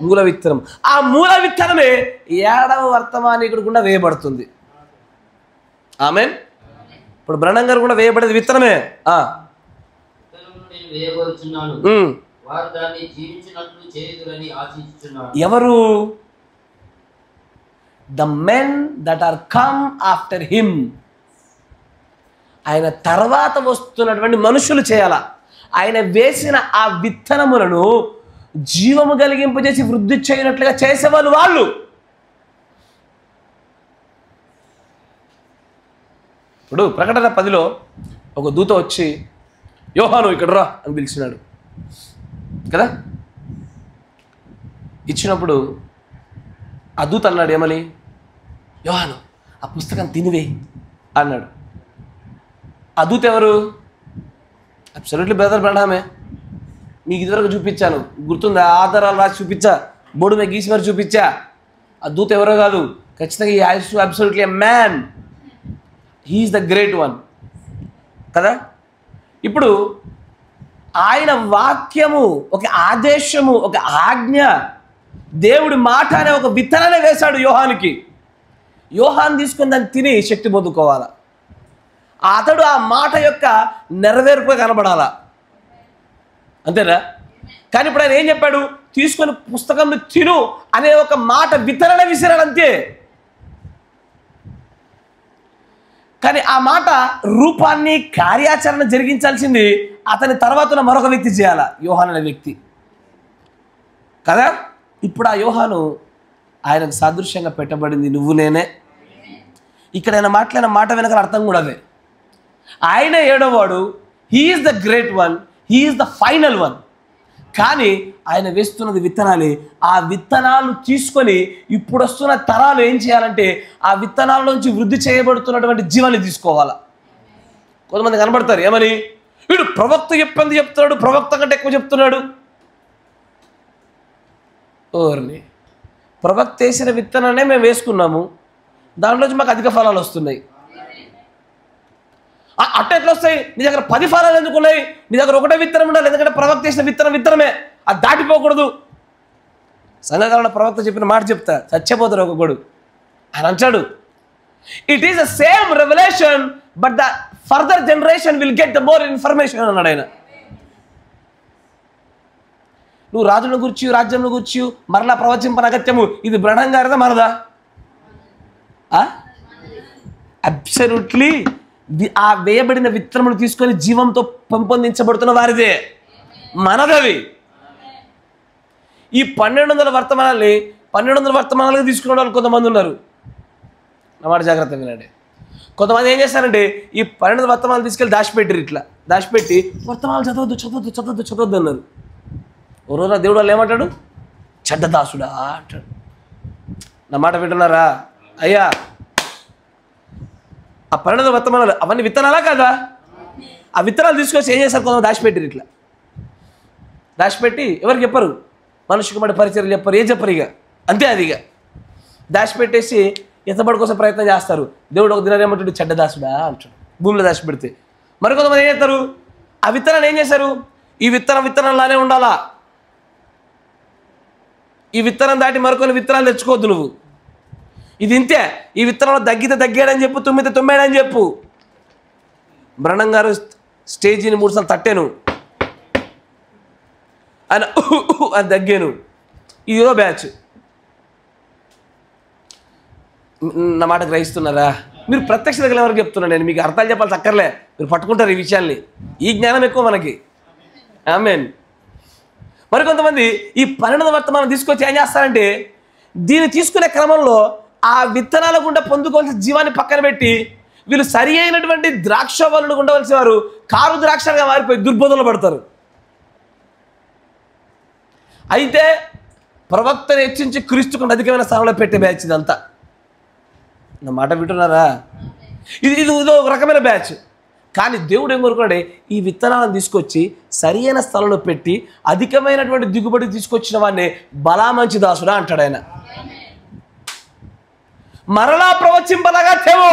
[SPEAKER 1] మూల విత్తనం. ఆ మూల విత్తనమే 7వ వర్తమానికుడి గుండా వేయబడుతుంది. ఆమెన్. ఇప్పుడు బ్రహ్నం గారు కూడా వేయబడేది విత్తనమే. ఎవరు? The men that are come after him. ఆయన తర్వాత వస్తున్నటువంటి మనుషులు చేయాల. ఆయన వేసిన ఆ విత్తనములను జీవము కలిగింపజేసి వృద్ధి చేయనట్లుగా చేసేవాళ్ళు వాళ్ళు. ఇప్పుడు ప్రకటన 10లో ఒక దూత వచ్చి యోహాను ఇక్కడ రా అని పిలిచినాడు కదా. ఇచ్చినప్పుడు ఆ దూత అన్నాడు ఏమని? యోహాను ఆ పుస్తకం తినివే అన్నాడు. ఆ దూత ఎవరు? అబ్సల్యూట్లీ బ్రదర్ బ్రహ్నామే. మీకు ఇదివరకు చూపించాను, గుర్తుందా? ఆధారాలు రాసి చూపించా, బోర్డు మీద గీసి మరి చూపించా. ఆ దూత ఎవరో కాదు, ఖచ్చితంగా ఈ is to absolutely a man. He is the great one కదా. ఇప్పుడు ఆయన వాక్యము, ఒక ఆదేశము, ఒక ఆజ్ఞ, దేవుడి మాట అనే ఒక విత్తనాన్ని వేశాడు యోహానికి. యోహాన్ తీసుకుని దాన్ని తిని శక్తి పొందుకోవాలా. అతడు ఆ మాట యొక్క నెరవేర్పుగా కనబడాలా, అంతేనా? కానీ ఇప్పుడు ఆయన ఏం చెప్పాడు? తీసుకొని పుస్తకంని తిను అనే ఒక మాట విత్తనాన్ని విసిరాడు, అంతే. కానీ ఆ మాట రూపాన్ని, కార్యాచరణ జరిగించాల్సింది అతని తర్వాత మరొక వ్యక్తి చేయాల, యోహాను అనే వ్యక్తి కదా. ఇప్పుడు ఆ యోహాను ఆయనకు సాదృశ్యంగా పెట్టబడింది నువ్వు నేనే. ఇక్కడ ఆయన మాట్లాడిన మాట వెనక అర్థం కూడా అదే. ఆయన 7వ వాడు, he is the great one, he is the final one. కానీ ఆయన వేస్తున్నది విత్తనాలే. ఆ విత్తనాలు తీసుకొని ఇప్పుడు వస్తున్న తరాలు ఏం చేయాలంటే ఆ విత్తనాల నుంచి వృద్ధి చేయబడుతున్నటువంటి జీవాన్ని తీసుకోవాలా. కొంతమంది కనబడతారు ఏమని? వీడు ప్రవక్త చెప్తున్నాడు, ప్రవక్త కంటే ఎక్కువ చెప్తున్నాడు. ఓర్ని, ప్రవక్త వేసిన విత్తనాన్నే మేము వేసుకున్నాము, దాంట్లోంచి మాకు అధిక ఫలాలు వస్తున్నాయి. అట్ట ఎట్లా వస్తాయి? నీ దగ్గర 10 ఫలాలు ఎందుకు ఉన్నాయి? నీ దగ్గర ఒకటే విత్తనం ఉండాలి. ఎందుకంటే ప్రవక్త చేసిన విత్తనమే, అది దాటిపోకూడదు. సంఘకాలంలో ప్రవక్త చెప్పిన మాట చెప్తా, చచ్చిపోతారు ఒక్కొక్కడు. ఆయన అంటాడు, it is the same revolution but the further generation will get the more information అన్నాడు ఆయన. నువ్వు రాజులను గురించి, రాజ్యంను గురించి మరలా ప్రవచింపన అగత్యము. ఇది బ్రహ్నం గారిదా మనదా? అబ్సల్యూట్లీ ఆ వేయబడిన విత్తనములు తీసుకొని జీవంతో పెంపొందించబడుతున్న వారిదే. మనదవి. ఈ 1200 వర్తమానాల్ని 1200 వర్తమానాలుగా తీసుకునే వాళ్ళు కొంతమంది ఉన్నారు. నా మాట జాగ్రత్తగా వినండి. కొంతమంది ఏం చేస్తారంటే ఈ 1200 వర్తమానాలు తీసుకెళ్ళి దాచిపెట్టారు. ఇట్లా దాచిపెట్టి వర్తమానాలు చదవద్దు అన్నారు. ఓ రోజు దేవుడు వాళ్ళు ఏమంటాడు? చెడ్డదాసుడా అంటాడు. నా మాట వింటున్నారా అయ్యా? ఆ 1200 వర్తమానాలు అవన్నీ విత్తనాలా కదా? ఆ విత్తనాలు తీసుకొచ్చి ఏం చేస్తారు? కొంతమంది దాచిపెట్టారు. ఇట్లా దాచిపెట్టి ఎవరికి చెప్పరు, మనుషుకు మడి పరిచయం చెప్పరు, ఏం చెప్పరు. ఇక అంతే. అది ఇక దాచిపెట్టేసి ఎత్తబడి కోసం ప్రయత్నం చేస్తారు. దేవుడు ఒక దినం ఏమంటాడు? చెడ్డదాసుడా అంటాడు భూమిలో దాచిపెడితే. మరికొంతమంది ఏం చేస్తారు? ఆ విత్తనాలు ఏం చేశారు? ఈ విత్తనంలానే ఉండాలా, ఈ విత్తనం దాటి మరికొన్ని విత్తనాలు తెచ్చుకోవద్దు నువ్వు, ఇది ఇంతే, ఈ విత్తనంలో దగ్గాడని చెప్పు, తుమ్మాడని చెప్పు. బ్రహ్నం గారు స్టేజీని 3 సార్లు తట్టాను, ఆయన అని దగ్గాను. ఇదో బ్యాచ్. నా మాట గ్రహిస్తున్నారా? మీరు ప్రత్యక్ష దగ్గర ఎవరికి చెప్తున్నాను నేను, మీకు అర్థాలు చెప్పాల్సి అక్కర్లే, మీరు పట్టుకుంటారు ఈ విషయాల్ని. ఈ జ్ఞానం ఎక్కువ మనకి. ఆమేన్. మరికొంతమంది ఈ 1200 వర్తమానం తీసుకొచ్చి ఏం చేస్తారంటే దీన్ని తీసుకునే క్రమంలో ఆ విత్తనాల గుండా పొందుకోవాల్సిన జీవాన్ని పక్కన పెట్టి వీళ్ళు సరి అయినటువంటి ద్రాక్ష వల్లులు ఉండవలసిన వారు కారు ద్రాక్షగా మారిపోయి దుర్బోధనలు పడతారు. అయితే ప్రవక్తను హెచ్చించి క్రీస్తుకు అధికమైన స్థానంలో పెట్టే బ్యాచ్ ఇదంతా. నా మాట వింటున్నారా? ఇది ఒక రకమైన బ్యాచ్. కానీ దేవుడు ఏం కోరుకున్నాడే? ఈ విత్తనాలను తీసుకొచ్చి సరి అయిన స్థలంలో పెట్టి అధికమైనటువంటి దిగుబడి తీసుకొచ్చిన వాడిని బలా మంచి దాసుడా అంటాడు ఆయన. మరలా ప్రవచింపలగా తెవు.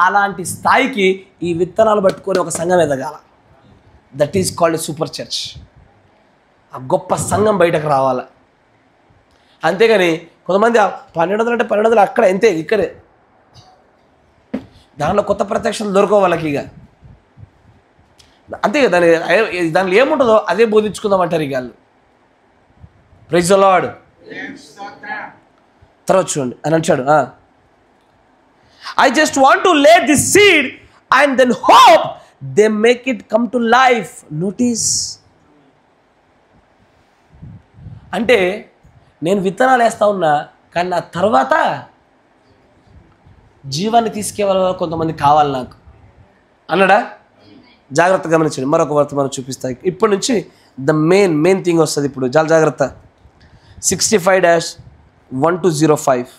[SPEAKER 1] అలాంటి స్థాయికి ఈ విత్తనాలు పట్టుకొని ఒక సంఘం ఎదగాల. That is called super church. ఆ గొప్ప సంఘం బయటకు రావాలి. అంతేగాని కొంతమంది 1200 అంటే 1200 అక్కడ అంతే, ఇక్కడే దానిలో కొత్త ప్రత్యక్షలు దొరకవు వాళ్ళకి. ఇక అంతే కదా, దానిలో ఏముంటుందో అదే బోధించుకుందాం అంటారు ఇక వాళ్ళు. Praise the Lord. తర్వాత చూడండి అని అంటాడు, I just want to lay this seed and then hope they make it come to life. Notice. అంటే నేను విత్తనాలు వేస్తా ఉన్నా, కానీ నా తర్వాత జీవాన్ని తీసుకెళ్ళాలి కొంతమంది కావాలి నాకు అన్నాడా? జాగ్రత్తగా గమనించండి. మరొక వర్తమానం చూపిస్తాయి. ఇప్పటి నుంచి ద మెయిన్ థింగ్ వస్తుంది. ఇప్పుడు చాలా జాగ్రత్త. 65-1205.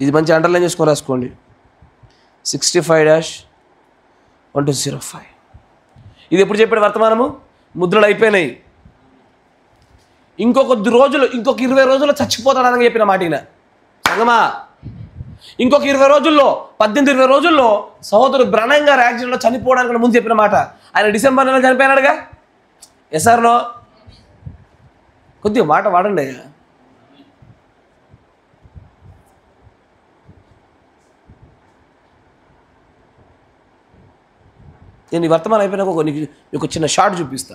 [SPEAKER 1] ఇది మంచి అండర్లైన్ చేసుకొని రాసుకోండి. 65-1205. ఇది ఎప్పుడు చెప్పాడు వర్తమానము? ముద్రలు అయిపోయినాయి. ఇంకొక 20 రోజుల్లో చచ్చిపోతాడని చెప్పిన మాట ఈయన. సంగమా, ఇంకొక 20 రోజుల్లో 18-20 రోజుల్లో సహోదరుడు బ్రహ్నం గారు యాక్సిడెంట్లో చనిపోవడానికి ముందు చెప్పిన మాట. ఆయన డిసెంబర్ నెలలో చనిపోయినాడుగా. ఎస్ఆర్లో కొద్దిగా మాట వాడండి. నేను ఈ వర్తమానం అయిపోయినాక మీకు చిన్న షార్ట్ చూపిస్తా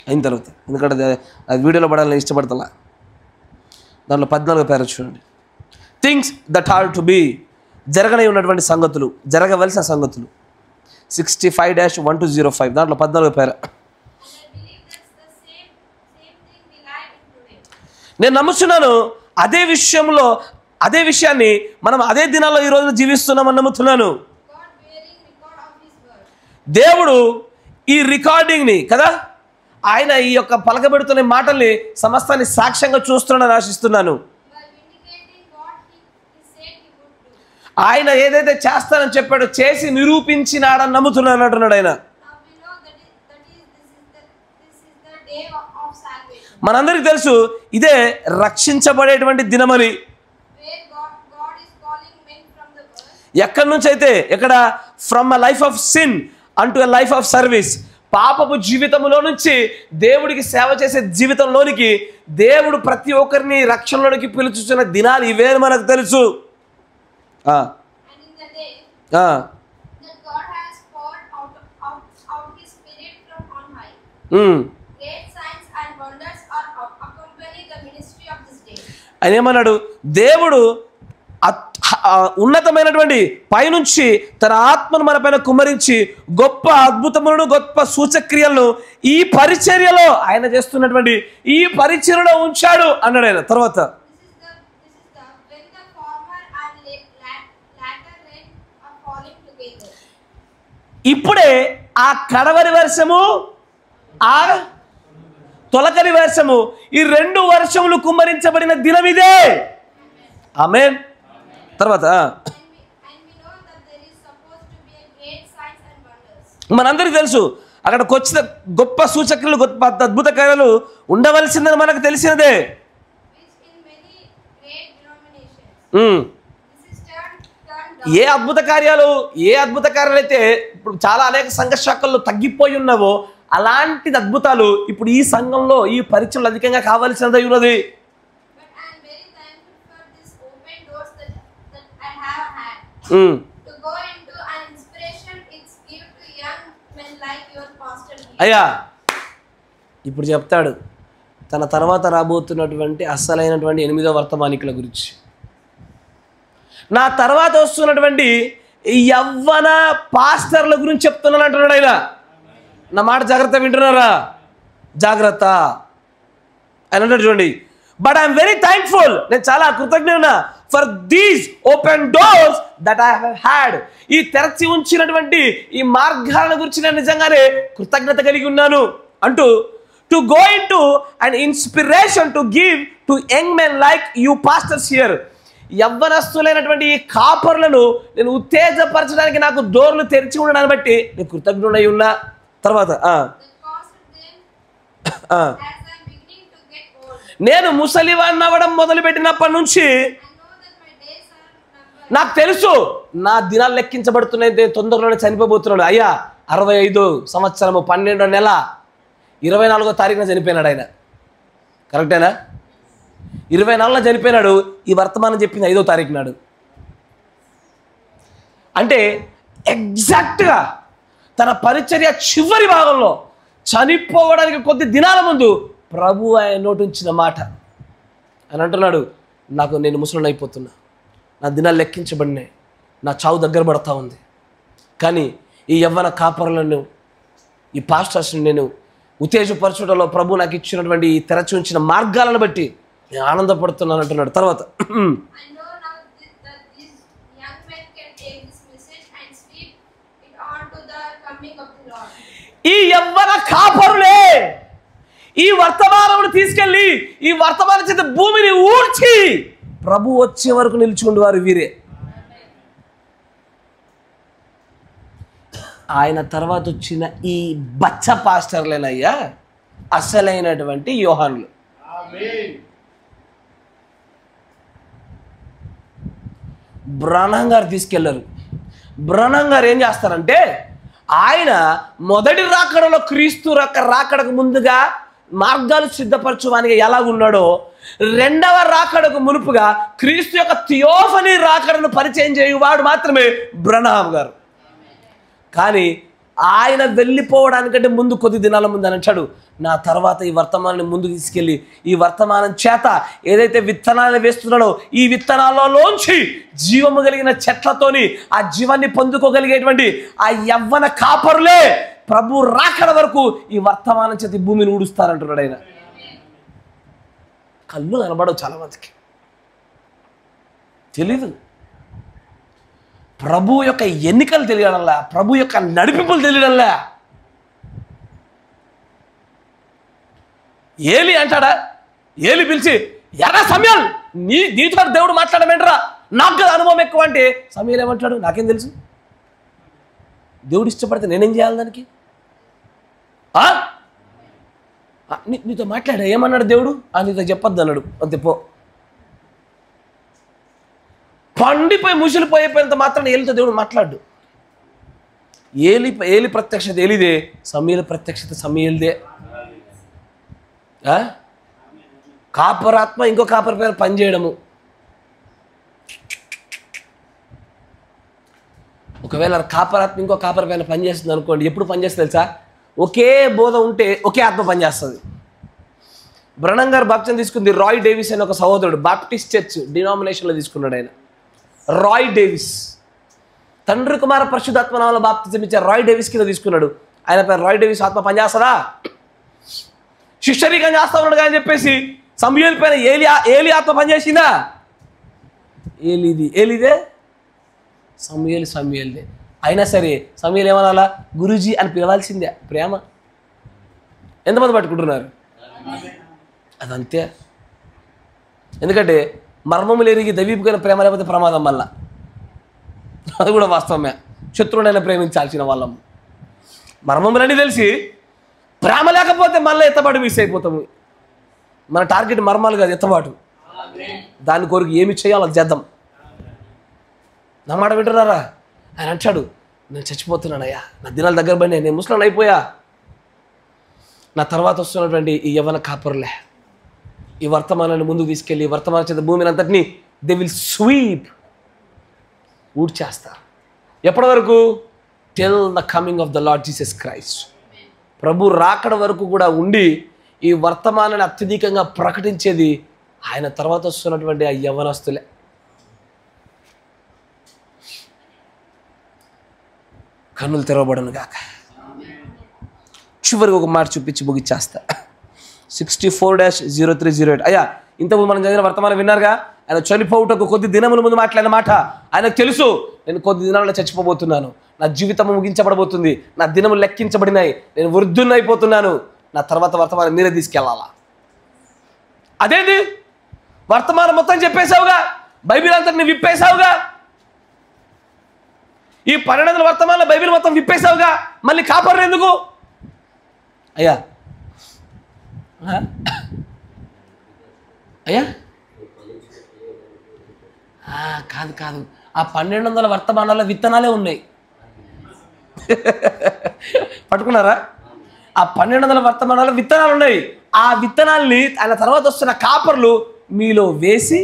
[SPEAKER 1] అయిన తర్వాత, ఎందుకంటే అది వీడియోలో పడాలని ఇష్టపడతా. దాంట్లో 14వ పేర చూడండి. Things that are to be, జరగనే ఉన్నటువంటి సంగతులు, జరగవలసిన సంగతులు. 65-1205 దాంట్లో 14వ పేర. నేను నమ్ముతున్నాను అదే విషయాన్ని మనం అదే దినాల్లో ఈ రోజున జీవిస్తున్నామని నమ్ముతున్నాను. దేవుడు ఈ రికార్డింగ్ని కదా, ఆయన ఈ యొక్క పలకబెడుతున్న మాటల్ని సమస్తాన్ని సాక్ష్యంగా చూస్తున్నాడని ఆశిస్తున్నాను. ఆయన ఏదైతే చేస్తానని చెప్పాడో చేసి నిరూపించినాడని నమ్ముతున్నాను అంటున్నాడు ఆయన. మనందరికీ తెలుసు ఇదే రక్షించబడేటువంటి దినమని. ఎక్కడి నుంచి అయితే, ఎక్కడ? From a life of sin అంటూ ఎ లైఫ్ ఆఫ్ సర్వీస్. పాపపు జీవితంలో నుంచి దేవుడికి సేవ చేసే జీవితంలోనికి దేవుడు ప్రతి ఒక్కరిని రక్షణలోనికి పిలుచుచున్న దినాలు ఇవే మనకు తెలుసు. ఆయన ఏమన్నాడు? దేవుడు ఉన్నతమైనటువంటి పైనుంచి తన ఆత్మను మన పైన కుమ్మరించి గొప్ప అద్భుతములను గొప్ప సూచక్రియలను ఈ పరిచర్యలో ఆయన చేస్తున్నటువంటి ఈ పరిచర్యలో ఉంచాడు అన్నాడు ఆయన. తర్వాత ఇప్పుడే ఆ కడవరి వర్షము ఆ తొలకరి వర్షము ఈ 2 వర్షములు కుమ్మరించబడిన దినం ఇదే. ఆమేన్. తర్వాత మనందరికీ తెలుసు అక్కడికి వచ్చిన గొప్ప సూచక్రియలు గొప్ప అద్భుత కార్యాలు ఉండవలసిందని మనకు తెలిసినదే. ఏ అద్భుత కార్యాలు అయితే ఇప్పుడు చాలా అనేక సంఘ శాఖల్లో తగ్గిపోయి ఉన్నావో అలాంటి అద్భుతాలు ఇప్పుడు ఈ సంఘంలో ఈ పరిచయలు అధికంగా కావాల్సినది ఉన్నది. అయ్యా ఇప్పుడు చెప్తాడు తన తర్వాత రాబోతున్నటువంటి అస్సలైనటువంటి 8వ వర్తమానికుల గురించి. నా తర్వాత వస్తున్నటువంటి యవ్వన పాస్టర్ల గురించి చెప్తున్నాను అంటున్నాడు ఆయన. నా మాట జాగ్రత్త వింటున్నారా? జాగ్రత్త ఆయన అంటాడు చూడండి. బట్ ఐఎమ్ వెరీ థ్యాంక్ఫుల్, నేను చాలా కృతజ్ఞున్నా for these open doors that I have had. ఈ తెరచి ఉంచినటువంటి ఈ మార్గాల గురించి నేను నిజంగానే కృతజ్ఞత కలిగి ఉన్నాను అంటూ to go into and inspiration to give to young men like you pastors here. యవ్వనస్తులైనటువంటి ఈ కాపర్లను నేను ఉత్తేజపరచడానికి నాకు డోర్లు తెరిచి ఉండడాన్ని బట్టి నేను కృతజ్ఞుడై ఉన్నా. తర్వాత నేను ముసలివాడిని అవ్వడం మొదలుపెట్టినప్పటి నుంచి నాకు తెలుసు నా దినాలు లెక్కించబడుతున్నాయి, తొందరలోనే చనిపోబోతున్నాడు. అయ్యా 65 సంవత్సరము 12వ నెల 24వ తారీఖున చనిపోయినాడు ఆయన. కరెక్టేనా? 24న చనిపోయినాడు. ఈ వర్తమానం చెప్పింది 5వ తారీఖు నాడు. అంటే ఎగ్జాక్ట్గా తన పరిచర్య చివరి భాగంలో చనిపోవడానికి కొద్ది దినాల ముందు ప్రభు ఆయన నోటించిన మాట అని అంటున్నాడు, నేను ముసలిని అయిపోతున్నా, నా దినాలు లెక్కించబడినాయి, నా చావు దగ్గర పడతా ఉంది. కానీ ఈ యవ్వన కాపరులను ఈ పాస్టర్స్ని నేను ఉత్తేజపరచడంలో ప్రభు నాకు ఇచ్చినటువంటి ఈ తెరచి ఉంచిన మార్గాలను బట్టి నేను ఆనందపడుతున్నాను అంటున్నాడు. తర్వాత ఈ యవ్వన కాపరులే ఈ వర్తమానమును తీసుకెళ్ళి ఈ వర్తమానం చేత భూమిని ఊడ్చి ప్రభు వచ్చే వరకు నిలిచి వారు వీరే. ఆయన తర్వాత వచ్చిన ఈ బచ్చ పాస్టర్లేనయ్యా అసలైనటువంటి యోహానులు. బ్రహ్నం గారు తీసుకెళ్లారు. బ్రహ్నం గారు ఏం చేస్తారంటే ఆయన మొదటి రాకడలో క్రీస్తు రాకడకు ముందుగా మార్గాలు సిద్ధపరచువానికి ఎలా ఉన్నాడో రెండవ రాకడకు మునుపుగా క్రీస్తు యొక్క థియోఫనీ రాకడను పరిచయం చేయువాడు మాత్రమే బ్రహ్నం గారు. కానీ ఆయన వెళ్ళిపోవడానికంటే ముందు కొద్ది దినాల ముందు అని అంటాడు, నా తర్వాత ఈ వర్తమానాన్ని ముందుకు తీసుకెళ్ళి ఈ వర్తమానం చేత ఏదైతే విత్తనాలు వేస్తున్నాడో ఈ విత్తనాలలోంచి జీవము కలిగిన చెట్లతోని ఆ జీవాన్ని పొందుకోగలిగేటువంటి ఆ యవ్వన కాపరులే ప్రభు రాకడ వరకు ఈ వర్తమానం చేత భూమిని ఊడుస్తారంటున్నాడు ఆయన. కళ్ళు కనబడవు చాలా మందికి, తెలీదు. ప్రభు యొక్క ఎన్నికలు తెలియడంలా, ప్రభు యొక్క నడిపింపులు తెలియడంలా. ఏలి అంటాడా? ఏలి పిలిచి ఎర్ర సమయాలు నీతో దేవుడు మాట్లాడమేంటరా, నాకు కదా అనుభవం ఎక్కువ అంటే సమయాలు ఏమంటాడు, నాకేం తెలుసు, దేవుడు ఇష్టపడితే నేనేం చేయాలి దానికి? నీతో మాట్లాడా, ఏమన్నాడు దేవుడు? నీతో చెప్పొద్దు అన్నాడు, అంతే పో. పండిపోయి ముసిలిపోయిపోయినంత మాత్రం ఏలితో దేవుడు మాట్లాడు. ఏలి ప్రత్యక్షత ఏలిదే, సమయల ప్రత్యక్షత సమయలదే. కాపరాత్మ ఇంకో కాపర్ పైన పనిచేయడము. ఒకవేళ కాపరాత్మ ఇంకో కాపర్ పైన పనిచేస్తుంది అనుకోండి, ఎప్పుడు పనిచేస్తుంది తెలుసా? ఒకే బోధ ఉంటే ఒకే ఆత్మ పనిచేస్తుంది. బ్రహ్నం గారు బాప్టిజం తీసుకుంది రాయ్ డేవిస్ అని ఒక సహోదరుడు, బాప్టిస్ట్ చర్చ్ డినామినేషన్లో తీసుకున్నాడు ఆయన. రాయ్ డేవిస్. తండ్రి కుమార పరిశుద్ధాత్మ నామములో బాప్తిజం ఇచ్చే రాయ్ డేవిస్ కింద తీసుకున్నాడు. ఆయన పేరు రాయ్ డేవిస్. ఆత్మ పనిచేస్తుందా? శిష్యరీకం చేస్తా ఉన్నాడు అని చెప్పేసి సమూయేలు పైన ఏలి ఆత్మ పనిచేసిందా? ఏలిదే సమూయేలుదే. అయినా సరే సమూయేలు ఏమనాలా? గురూజీ అని పిలవాల్సిందే. ప్రేమ. ఎంతమంది పట్టుకుంటున్నారు? అదంతే. ఎందుకంటే మర్మములు ఎరిగి దైవీకమైన ప్రేమ లేకపోతే ప్రమాదం. మళ్ళా అది కూడా వాస్తవమే. శత్రువునైనా ప్రేమించాల్సిన వాళ్ళం. మర్మములని తెలిసి ప్రేమ లేకపోతే మళ్ళీ ఎత్తబాటు మిస్ అయిపోతాము. మన టార్గెట్ మర్మాలు కాదు, ఎత్తబాటు. దాని కొరకు ఏమి చేయాలో అది చేద్దాం. నా మాట వింటున్నారా? ఆయన అంటాడు, నేను చచ్చిపోతున్నానయ్యా, నా దినాలు దగ్గర పడినాయి, నేను ముసలాన్ని అయిపోయా, నా తర్వాత వస్తున్నటువంటి ఈ యవ్వన కాపరులే ఈ వర్తమానాన్ని ముందుకు తీసుకెళ్ళి వర్తమాన చేత భూమిని అంతటినీ దే విల్ స్వీప్, ఊడ్చేస్తారు. ఎప్పటి వరకు? Till the coming of the Lord Jesus Christ. ప్రభు రాకడ వరకు కూడా ఉండి ఈ వర్తమానాన్ని అత్యధికంగా ప్రకటించేది ఆయన తర్వాత వస్తున్నటువంటి ఆ యవ్వనస్తులే. కన్నులు తెరవబడను గాక. చివరికి ఒక మాట చూపించి ముగిచ్చేస్తా. 64-0308. అయ్యా, ఇంతకుముందు మనం చదివిన వర్తమానం విన్నారుగా. ఆయన చనిపోవుటకు కొద్ది దినముల ముందు మాట్లాడిన మాట. ఆయనకు తెలుసు, నేను కొద్ది దినాలలో చచ్చిపోబోతున్నాను, నా జీవితం ముగించబడబోతుంది, నా దినములు లెక్కించబడినాయి, నేను వృద్ధున్నైపోతున్నాను, నా తర్వాత వర్తమానం మీరే తీసుకెళ్ళాలా. అదేంటి? వర్తమానం మొత్తం చెప్పేశావుగా, బైబిల్ అంతా విప్పేశావుగా, ఈ 1200 వర్తమానంలో బైబిల్ మొత్తం విప్పేశావుగా, మళ్ళీ కాపర్లు ఎందుకు? అయ్యా అయ్యా కాదు, ఆ 1200 వర్తమానాల విత్తనాలే ఉన్నాయి. పట్టుకున్నారా? ఆ 1200 వర్తమానాల విత్తనాలు ఉన్నాయి. ఆ విత్తనాల్ని ఆయన తర్వాత వస్తున్న కాపర్లు మీలో వేసి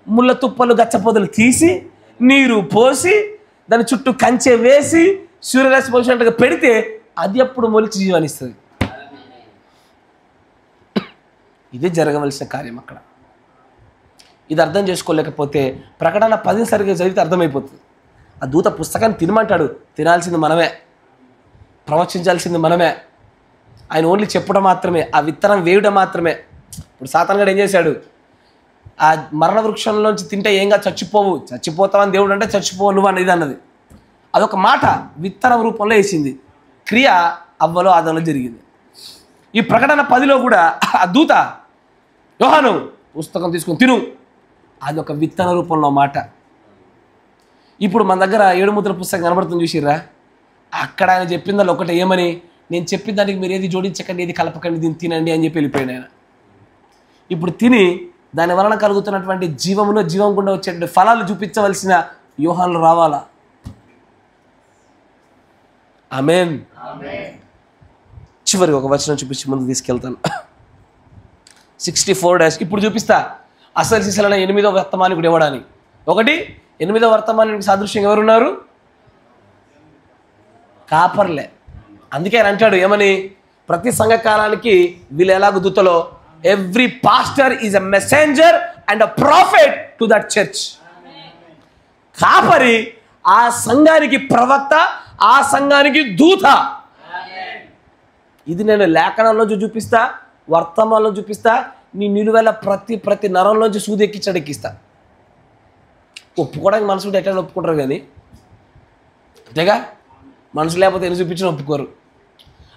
[SPEAKER 1] ముళ్ళ తుప్పలు గచ్చపొదలు తీసి నీరు పోసి దాని చుట్టూ కంచె వేసి సూర్యరశ్మి పోసినట్టుగా పెడితే అది అప్పుడు మొలిచి జీవనిస్తుంది. ఇదే జరగవలసిన కార్యం అక్కడ. ఇది అర్థం చేసుకోలేకపోతే ప్రకటన 10 సరిగ్గా చదివితే అర్థమైపోతుంది. ఆ దూత పుస్తకాన్ని తినమంటాడు, తినాల్సింది మనమే, ప్రవచించాల్సింది మనమే. ఆయన ఓన్లీ చెప్పడం మాత్రమే, ఆ విత్తనం వేయడం మాత్రమే. ఇప్పుడు సాతాను గాడు ఏం చేశాడు? ఆ మరణ వృక్షంలోంచి తింటే ఏంగా చచ్చిపోతావని దేవుడు అంటే చచ్చిపోవు నువ్వు అనేది అన్నది. అదొక మాట విత్తనం రూపంలో వేసింది. క్రియ అవ్వలో ఆదంలో జరిగింది. ఈ ప్రకటన 10లో కూడా ఆ దూత యోహాను పుస్తకం తీసుకొని తిను, అది ఒక విత్తన రూపంలో మాట. ఇప్పుడు మన దగ్గర 7 ముద్రల పుస్తకం కనబడుతుంది చూసిర్రా? అక్కడ ఆయన చెప్పిందని ఒకటే, ఏమని? నేను చెప్పిన దానికి మీరు ఏది జోడించకండి, ఏది కలపకండి, దీన్ని తినండి అని చెప్పి వెళ్ళిపోయాడు ఆయన. ఇప్పుడు తిని దాని వలన కలుగుతున్నటువంటి జీవములో జీవం గుండా వచ్చేటువంటి ఫలాలు చూపించవలసిన యోహానులు రావాలా? ఆమేన్. చివరికి ఒక వచనం చూపించి ముందుకు తీసుకెళ్తాను. 64 ఇప్పుడు చూపిస్తా అసలు శిశులైన 8వ వర్తమానికుడు ఎవడని. ఒకటి, 8వ వర్తమానికి సాదృశ్యంగా ఎవరున్నారు? కాపర్లే. అందుకే ఆయన అంటాడు ఏమని? ప్రతి సంఘకాలానికి వీళ్ళు ఎలాగ దూతలో every pastor is a messenger and a prophet to that church. కాపరి ఆ సంఘానికి ప్రవక్త, ఆ సంఘానికి దూత. ఇది నేను లేఖనంలో చూపిస్తా, వర్తమానంలో చూపిస్తా, నీ నిలువెల ప్రతి నరంలోంచి సూది ఎక్కిస్తా. ఒప్పుకోవడానికి మనసు ఎట్లా ఒప్పుకుంటారు కానీ, అంతేగా? మనసు లేకపోతే ఎన్ని చూపించినా ఒప్పుకోరు.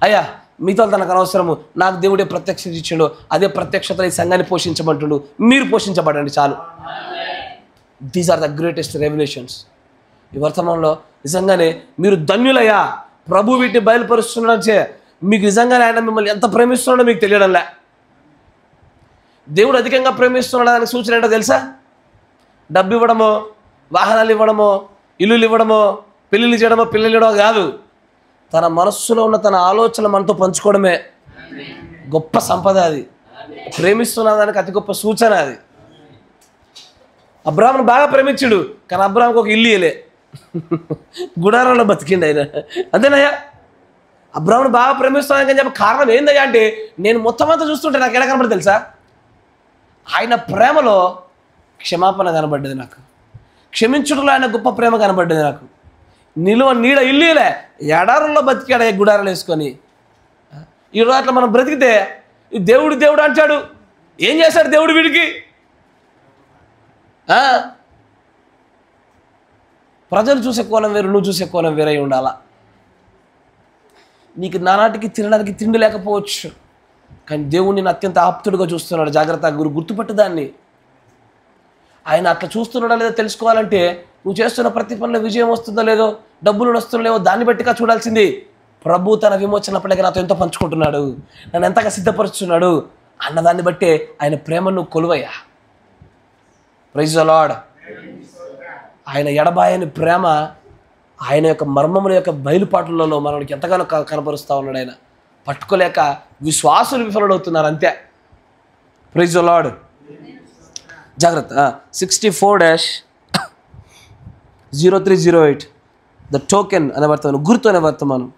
[SPEAKER 1] అయ్యా మీతో తనకు అనవసరము, నాకు దేవుడే ప్రత్యక్షత ఇచ్చాడు, అదే ప్రత్యక్షత ఈ సంఘాన్ని పోషించమంటుడు, మీరు పోషించబడండి చాలు. These are the greatest revolutions. ఈ వర్తమానంలో నిజంగానే మీరు ధన్యులయ్యా, ప్రభు వీటిని బయలుపరుస్తున్నాడే. మీకు నిజంగానే ఆయన మిమ్మల్ని ఎంత ప్రేమిస్తున్నాడో మీకు తెలియడంలే. దేవుడు అధికంగా ప్రేమిస్తున్నాడు దానికి సూచన ఏంటో తెలుసా? డబ్బు ఇవ్వడమో, వాహనాలు ఇవ్వడమో, ఇల్లులు ఇవ్వడమో, పెళ్ళిళ్ళు చేయడమో, పిల్లలు ఇవ్వడమో కాదు. తన మనస్సులో ఉన్న తన ఆలోచనలు మనతో పంచుకోవడమే గొప్ప సంపద. అది ప్రేమిస్తున్న దానికి అతి గొప్ప సూచన. అది అబ్రాహామును బాగా ప్రేమించాడు, కానీ అబ్రాహాముకు ఒక ఇల్లు ఇయ్యలే, గుడారంలో బతికిండు ఆయన. అంతేనయ్యా? అబ్రాహామును బాగా ప్రేమిస్తున్నాను అని చెప్పి కారణం ఏందయ్యా అంటే, నేను మొత్తం అంతా చూస్తుంటే నాకు ఎలా కనబడి తెలుసా? ఆయన ప్రేమలో క్షమాపణ కనబడ్డది నాకు. క్షమించడంలో ఆయన గొప్ప ప్రేమ కనబడ్డది నాకు. నిలువ నీడ ఇల్లులే ఎడారుల్లో బతికాడు గుడారాలు వేసుకొని. ఈరోజు అట్లా మనం బ్రతికితే ఈ దేవుడు అంటాడు. ఏం చేశాడు దేవుడు వీడికి? ప్రజలు చూసే కోణం వేరు, నువ్వు చూసే కోణం వేరై ఉండాలా. నీకు నానాటికి తినడానికి తిండి లేకపోవచ్చు, కానీ దేవుడు నిన్ను అత్యంత ఆప్తుడుగా చూస్తున్నాడు. జాగ్రత్తగా గుర్తుపట్టు దాన్ని. ఆయన అట్లా చూస్తున్నాడా లేదో తెలుసుకోవాలంటే నువ్వు చేస్తున్న ప్రతి పనిలో విజయం వస్తుందో లేదో, డబ్బులు వస్తుందో దాన్ని బట్టిగా చూడాల్సింది. ప్రభు తన విమోచన పడక నాతో ఎంతో పంచుకుంటున్నాడు, నన్ను ఎంతగా సిద్ధపరుస్తున్నాడు అన్నదాన్ని బట్టే ఆయన ప్రేమను కొలువయ్యా. Praise the lord. ఆయన ఎడబాయని ప్రేమ, ఆయన యొక్క మర్మముల యొక్క బయలుపాట్లలో మనకి ఎంతగానో కనపరుస్తూ ఉన్నాడు. ఆయన పట్టుకోలేక విశ్వాసులు విఫలమవుతున్నారు అంతే. Praise the Lord. జాగ్రత్త. 64-0308 ద టోకెన్ అనే వర్తమానం, గుర్తు అనే వర్తమానం.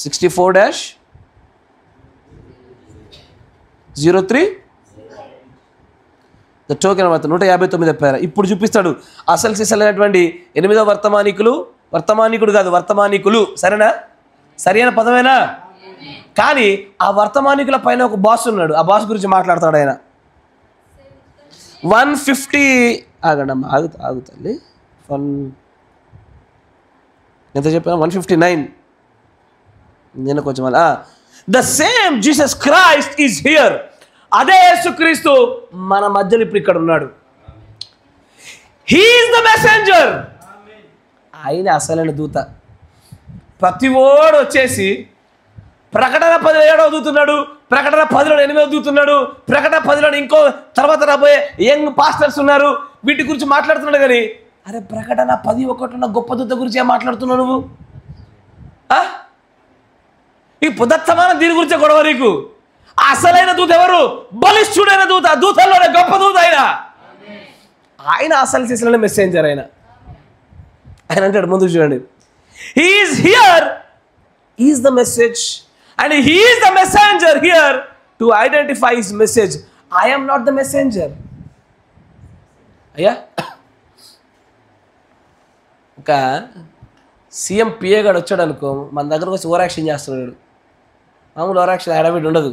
[SPEAKER 1] 64-03 ద టోకెన్ వర్తమానం 159 పేర. ఇప్పుడు చూపిస్తాడు అసలు సిసలైనటువంటి 8వ వర్తమానికుడు కాదు, వర్తమానికులు. సరేనా? సరైన పదమేనా? కానీ ఆ వర్తమానికుల పైన ఒక బాస్ ఉన్నాడు. ఆ బాస్ గురించి మాట్లాడతాడు ఆయన. 150 ఆగండమ్మా, ఆగుతల్లి. ఎంత చెప్పాను? 159. నేను కొంచెం the same Jesus Christ is here. అదే యేసుక్రీస్తు మన మధ్యలో ఇప్పుడు ఇక్కడ ఉన్నాడు. He is the messenger. ఆయన అసలైన దూత. ప్రతి ఓడు వచ్చేసి ప్రకటన 17 దూతున్నాడు, ప్రకటన 10 8 దూతున్నాడు, ప్రకటన 10 ఇంకో తర్వాత రాబోయే యంగ్ పాస్టర్స్ ఉన్నారు, వీటి గురించి మాట్లాడుతున్నాడు. కానీ అరే ప్రకటన 10:1 ఉన్న గొప్ప దూత గురించి ఏం మాట్లాడుతున్నావు నువ్వు? ఈ పుదత్తమానం దీని గురించే గొడవ నీకు. అసలైన దూత ఎవరు? బలిష్ఠుడైన దూత, దూతల్లోనే గొప్ప దూత ఆయన అసలు చేసిన మెసెంజర్. ఆయన అంటాడు, ముందుకు చూడండి, he is here is the message and he is the messenger here to identify his message. I am not the messenger. అయ్యా, ఒక సీఎం పిఏ గారు వచ్చాడు అనుకో, మన దగ్గరకు వచ్చి ఓవర్ యాక్షన్ చేస్తున్నాడు. మామూలు ఓవర్ యాక్షన్ హడావిడి ఉండదు.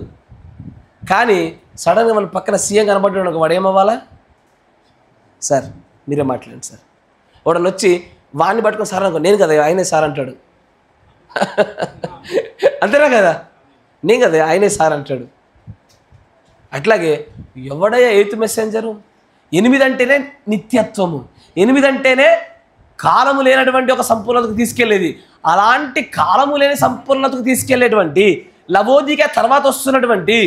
[SPEAKER 1] కానీ సడన్గా మన పక్కన సీఎం కనబడ్డాడు అనుకో, వాడు ఏమవ్వాలా? సార్ మీరే మాట్లాడండి సార్. వాడు వచ్చి వాడిని పట్టుకొని సార్ అనుకో, నేను కదా ఆయనే సార్ అంటాడు. అంతేనా కదా? నేను కదా ఆయనే సార్ అంటాడు. అట్లాగే ఎవడయ్యా 8th మెసెంజరు? 8 అంటేనే నిత్యత్వము, 8 అంటేనే కాలము లేనటువంటి ఒక సంపూర్ణతకు తీసుకెళ్లేది. అలాంటి కాలము లేని సంపూర్ణతకు తీసుకెళ్లేటువంటి లవోదిక తర్వాత వస్తున్నటువంటి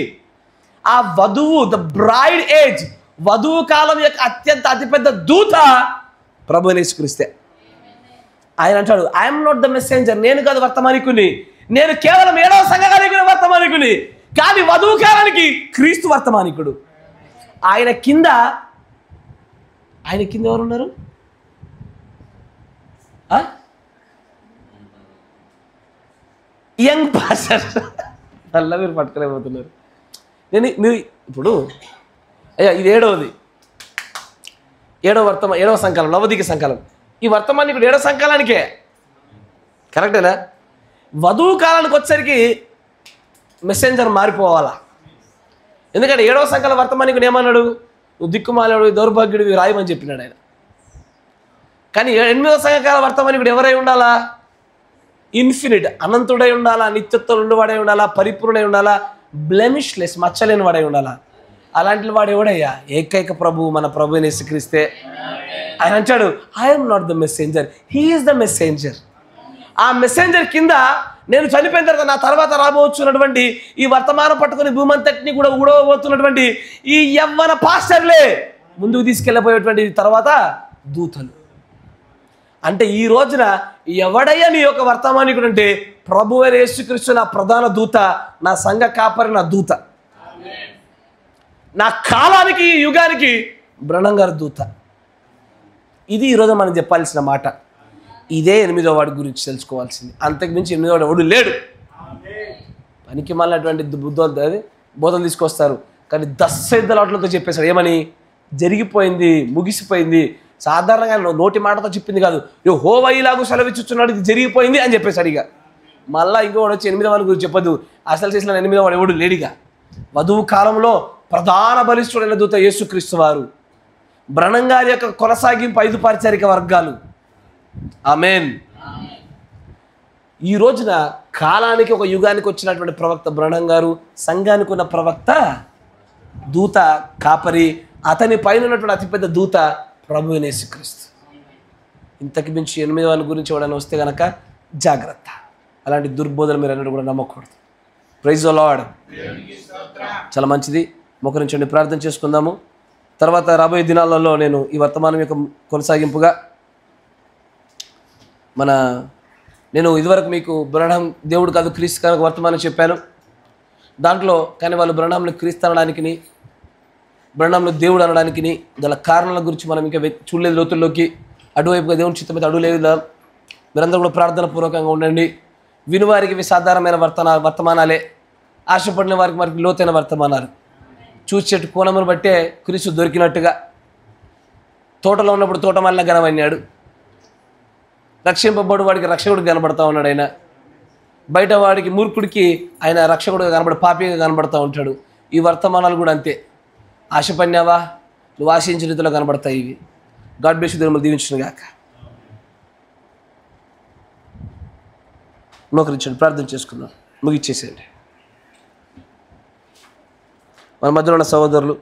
[SPEAKER 1] ఆ వధువు, ద బ్రైడ్ ఏజ్, వధువు కాలం యొక్క అత్యంత అతిపెద్ద దూత ప్రభువుని యేసుక్రీస్తే. ఆయన అంటాడు, ఐఎమ్ నాట్ ద మెసెంజర్. నేను కాదు వర్తమానికుని, నేను కేవలం 7వ సంఘానికి వర్తమానికుని. కానీ వధువు కాలానికి క్రీస్తు వర్తమానికుడు. ఆయన కింద ఎవరున్నారు? Young pastor. అలా మీరు పట్టుకోలేకపోతున్నారు. మీరు ఇప్పుడు అయ్యా ఇది 7వ సంకాలం, లవదిక సంకాలం. ఈ వర్తమానికుడు 7వ సంకాలానికే. కరెక్టేనా? వధువు కాలానికి వచ్చేసరికి మెసెంజర్ మారిపోవాలా. ఎందుకంటే 7వ సంకాల వర్తమానికుడు ఏమన్నాడు? నువ్వు దిక్కుమాలేడు, దౌర్భాగ్యుడివి రాయమని చెప్పినాడు ఆయన. కానీ 8వ సంఘకాల వర్తమానికుడు ఎవరై ఉండాలా? ఇన్ఫినిట్, అనంతుడై ఉండాలా, నిత్యత్వం ఉండేవాడై ఉండాలా, పరిపూర్ణై ఉండాలా, బ్లెమిష్లెస్, మచ్చలేని వాడై ఉండాలా. అలాంటి వాడు ఎవడయ్యా? ఏకైక ప్రభు, మన ప్రభువుని యేసుక్రీస్తే. ఆయన అంటాడు, I'm not the messenger, he is the messenger. ఆ మెసెంజర్ కింద నేను చనిపోయిన తర్వాత నా తర్వాత రాబోతున్నటువంటి ఈ వర్తమానం పట్టుకుని భూమంతటిని కూడా ఊడవబోతున్నటువంటి ఈ యవ్వన పాస్టర్లే ముందుకు తీసుకెళ్ళబోయేటువంటి తర్వాత దూతలు. అంటే ఈ రోజున ఎవడయ్యా నీ యొక్క వర్తమానికుడు అంటే ప్రభువైన యేసుక్రీస్తు నా ప్రధాన దూత, నా సంఘ కాపరి, నా దూత, నా కాలానికి, యుగానికి బ్రహ్నం గారి దూత. ఇది ఈరోజు మనం చెప్పాల్సిన మాట. ఇదే 8వ వాడి గురించి తెలుసుకోవాల్సింది. అంతకుమించి 8వ వాడు ఎవడు లేడు. పనికి మళ్ళీ బోధలు తీసుకొస్తారు. కానీ దశ యుద్ధాలతో చెప్పేశాడు. ఏమని? జరిగిపోయింది, ముగిసిపోయింది, సాధారణంగా నోటి మాటతో చెప్పింది కాదు, యెహోవా ఇలాగూ సెలవిచ్చుచున్నాడు, ఇది జరిగిపోయింది అని చెప్పేశాడు. ఇక మళ్ళీ ఇంకోటి వచ్చి 8వ వాడి గురించి చెప్పదు, అసలు చేసిన 8వ వాడు ఎవడు లేడిగా. వధువు కాలంలో ప్రధాన బలిష్ఠుడైన దూత యేసుక్రీస్తు వారు. బ్రహ్నం గారి యొక్క కొనసాగింపు 5 పరిచారిక వర్గాలు. ఆమేన్. ఈ రోజున కాలానికి ఒక యుగానికి వచ్చినటువంటి ప్రవక్త బ్రహ్నం గారు, సంఘానికి ఉన్న ప్రవక్త దూత కాపరి, అతని పైన ఉన్నటువంటి అతిపెద్ద దూత ప్రభువైన యేసుక్రీస్తు. ఇంతకు మించి 8వ వాని గురించి ఎవడైనా వస్తే కనుక జాగ్రత్త. అలాంటి దుర్బోధన మీరు అన్నట్టు కూడా నమ్మకూడదు. Praise the Lord. చాలా మంచిది. మోకరించండి, ప్రార్థన చేసుకుందాము. తర్వాత రాబోయే దినాలలో నేను ఈ వర్తమానం యొక్క కొనసాగింపుగా నేను ఇదివరకు మీకు బ్రహ్నం దేవుడు కాదు క్రీస్తు కనుక వర్తమానం చెప్పాను. దాంట్లో కానీ వాళ్ళు బ్రహ్నంలో క్రీస్తు అనడానికి, బ్రహ్నంలో దేవుడు అనడానికి గల కారణాల గురించి మనం ఇంకా చూడలేదు లోతుల్లోకి. అటువైపుగా దేవుని చిత్తం మీద అడుగులేదు. మీరందరూ కూడా ప్రార్థన పూర్వకంగా ఉండండి. వినువారికి ఇవి సాధారణమైన వర్తమానాలే, ఆశపడిన వారికి మనకి లోతైన వర్తమానాలు. చూసేట్టు కోణమును బట్టే క్రీస్తు దొరికినట్టుగా తోటలో ఉన్నప్పుడు తోటమాలిన ఘనమన్నాడు, రక్షింపబడు వాడికి రక్షకుడికి కనబడతా ఉన్నాడు. ఆయన బయట వాడికి మూర్ఖుడికి ఆయన రక్షకుడిగా కనబడి పాపిగా కనబడతా ఉంటాడు. ఈ వర్తమానాలు కూడా అంతే. ఆశపడినావా, నువ్వు ఆశించిన రీతిలో కనబడతాయి ఇవి. God bless you. దేవుని దీవించును గాక. మోకరించండి, ప్రార్థన చేసుకుందాం, ముగిచ్చేసేయండి. మన మధ్యలో ఉన్న సహోదరులు